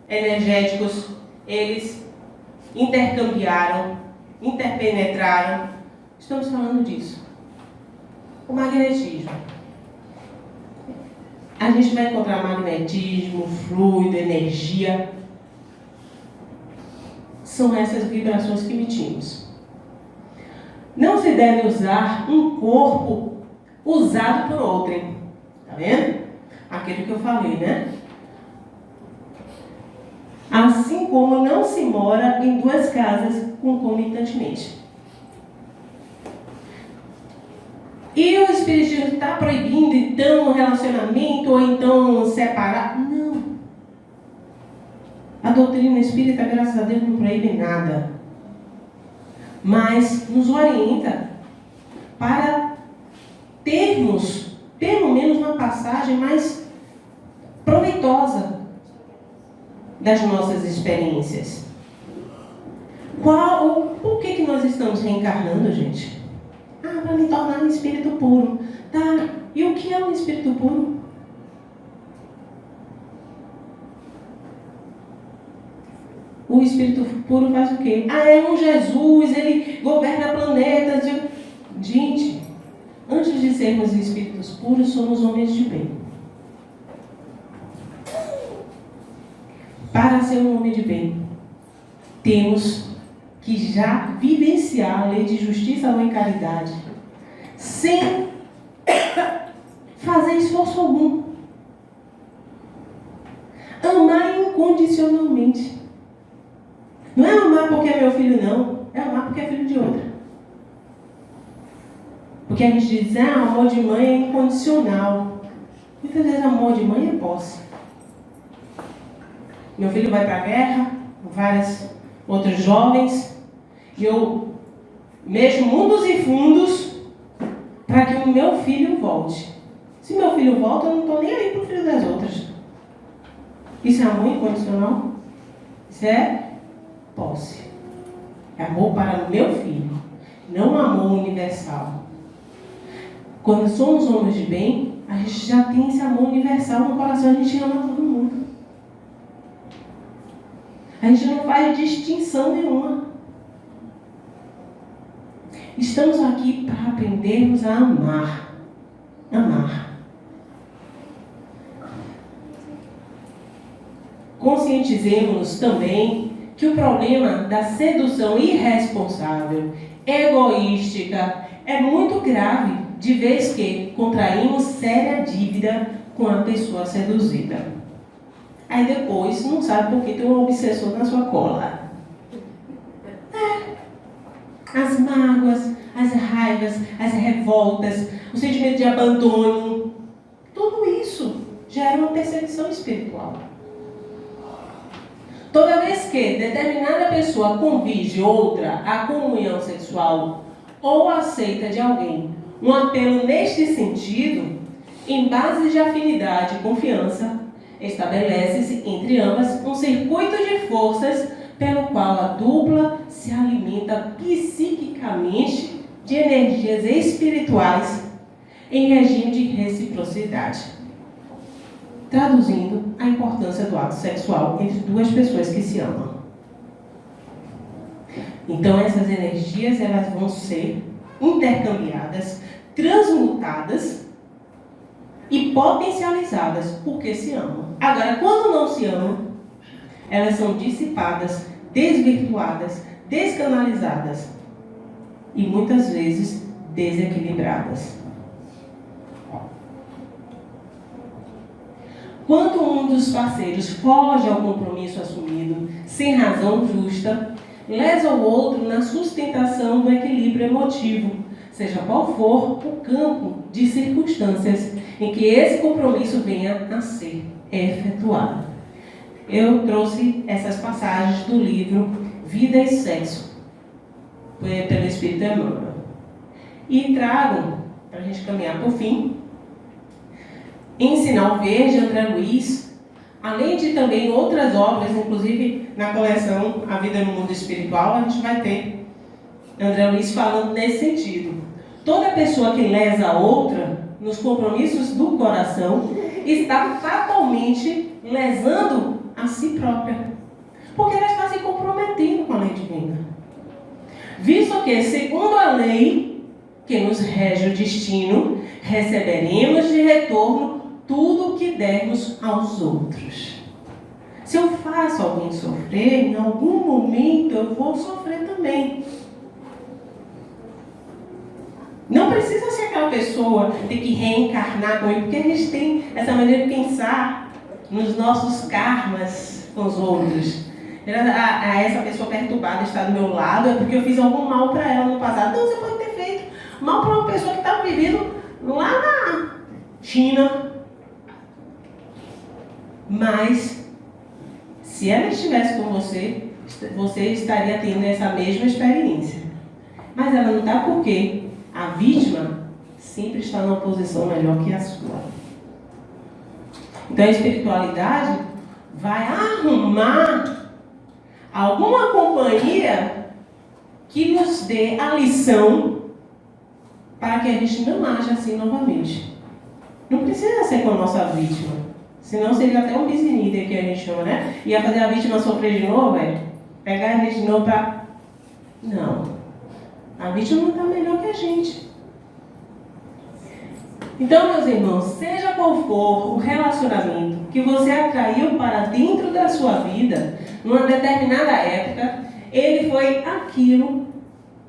energéticos, eles intercambiaram, interpenetraram, estamos falando disso. O magnetismo. A gente vai encontrar magnetismo, fluido, energia. São essas vibrações que emitimos. Não se deve usar um corpo usado por outrem. Tá vendo? Aquilo que eu falei, né? Assim como não se mora em duas casas concomitantemente. E o Espiritismo está proibindo, então, um relacionamento ou então separar? Não. A doutrina espírita, graças a Deus, não proíbe nada. Mas nos orienta para termos, pelo menos, uma passagem mais proveitosa das nossas experiências. Por que nós estamos reencarnando, gente? Para me tornar um espírito puro. Tá, e o que é um espírito puro? O espírito puro faz o quê? É um Jesus, ele governa planetas. Gente, antes de sermos espíritos puros, somos homens de bem. Para ser um homem de bem, temos que já vivenciar a lei de justiça, amor e caridade, sem fazer esforço algum. Amar incondicionalmente. Não é amar porque é meu filho, não. É amar porque é filho de outra. Porque a gente diz, amor de mãe é incondicional. Muitas vezes amor de mãe é posse. Meu filho vai para a guerra, vários outros jovens, e eu mexo mundos e fundos para que o meu filho volte. Se meu filho volta, eu não estou nem aí para o filho das outras. Isso é amor incondicional? Isso é posse. É amor para o meu filho, não amor universal. Quando somos homens de bem, a gente já tem esse amor universal no coração, a gente ama todo mundo. A gente não faz distinção nenhuma. Estamos aqui para aprendermos a amar. Amar. Conscientizemos-nos também que o problema da sedução irresponsável, egoística, é muito grave, de vez que contraímos séria dívida com a pessoa seduzida. Aí depois não sabe por que tem um obsessor na sua cola. As mágoas, as raivas, as revoltas, o sentimento de abandono, tudo isso gera uma perseguição espiritual. Toda vez que determinada pessoa convide outra à comunhão sexual ou aceita de alguém um apelo neste sentido, em base de afinidade e confiança, estabelece-se entre ambas um circuito de forças pelo qual a dupla se alimenta psiquicamente de energias espirituais em regime de reciprocidade. Traduzindo a importância do ato sexual entre duas pessoas que se amam. Então essas energias elas vão ser intercambiadas, transmutadas e potencializadas porque se amam. Agora, quando não se amam, elas são dissipadas, desvirtuadas, descanalizadas e muitas vezes desequilibradas. Quando um dos parceiros foge ao compromisso assumido sem razão justa, lesa o outro na sustentação do equilíbrio emotivo, seja qual for o campo de circunstâncias em que esse compromisso venha a ser efetuado. Eu trouxe essas passagens do livro Vida e Sexo, pelo Espírito Emmanuel. E trago, para a gente caminhar por fim, em Sinal Verde, André Luiz, além de também outras obras, inclusive na coleção A Vida no Mundo Espiritual, a gente vai ter André Luiz falando nesse sentido. Toda pessoa que lesa a outra nos compromissos do coração está fatalmente lesando a si própria, porque ela está se comprometendo com a lei divina. Visto que, segundo a lei que nos rege o destino, receberemos de retorno tudo o que dermos aos outros. Se eu faço alguém sofrer, em algum momento eu vou sofrer também. Não precisa ser aquela pessoa ter que reencarnar comigo, porque a gente tem essa maneira de pensar nos nossos karmas com os outros. Essa pessoa perturbada está do meu lado, é porque eu fiz algum mal para ela no passado. Não, você pode ter feito mal para uma pessoa que está vivendo lá na China. Mas, se ela estivesse com você, você estaria tendo essa mesma experiência. Mas ela não está porque a vítima sempre está numa posição melhor que a sua. Então a espiritualidade vai arrumar alguma companhia que nos dê a lição para que a gente não age assim novamente. Não precisa ser com a nossa vítima. Senão seria até um business que a gente chama, né? Ia fazer a vítima sofrer de novo, pegar a gente de novo para... Não. A vítima não está melhor que a gente. Então, meus irmãos, seja qual for o relacionamento que você atraiu para dentro da sua vida, numa determinada época, ele foi aquilo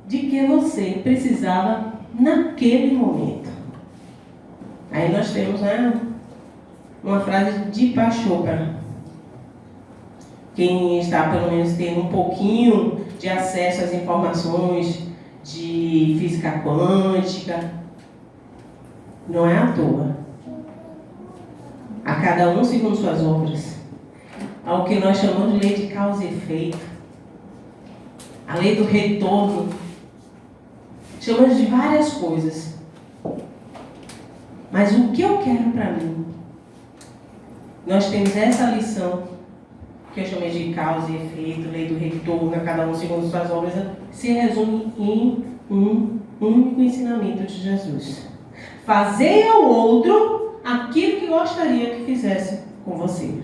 de que você precisava naquele momento. Aí nós temos, né, uma frase de Pachopa. Quem está, pelo menos, tendo um pouquinho de acesso às informações de física quântica, não é à toa. A cada um segundo suas obras. Ao que nós chamamos de lei de causa e efeito. A lei do retorno. Chamamos de várias coisas. Mas o que eu quero para mim? Nós temos essa lição, que eu chamei de causa e efeito, lei do retorno, a cada um segundo suas obras, se resume em um único ensinamento de Jesus. Fazer ao outro aquilo que gostaria que fizesse com você.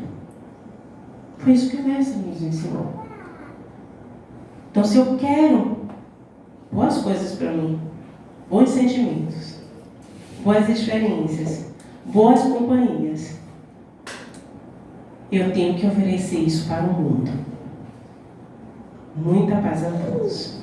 Foi isso que o mestre nos ensinou. Então, se eu quero boas coisas para mim, bons sentimentos, boas experiências, boas companhias, eu tenho que oferecer isso para o mundo. Muita paz a todos.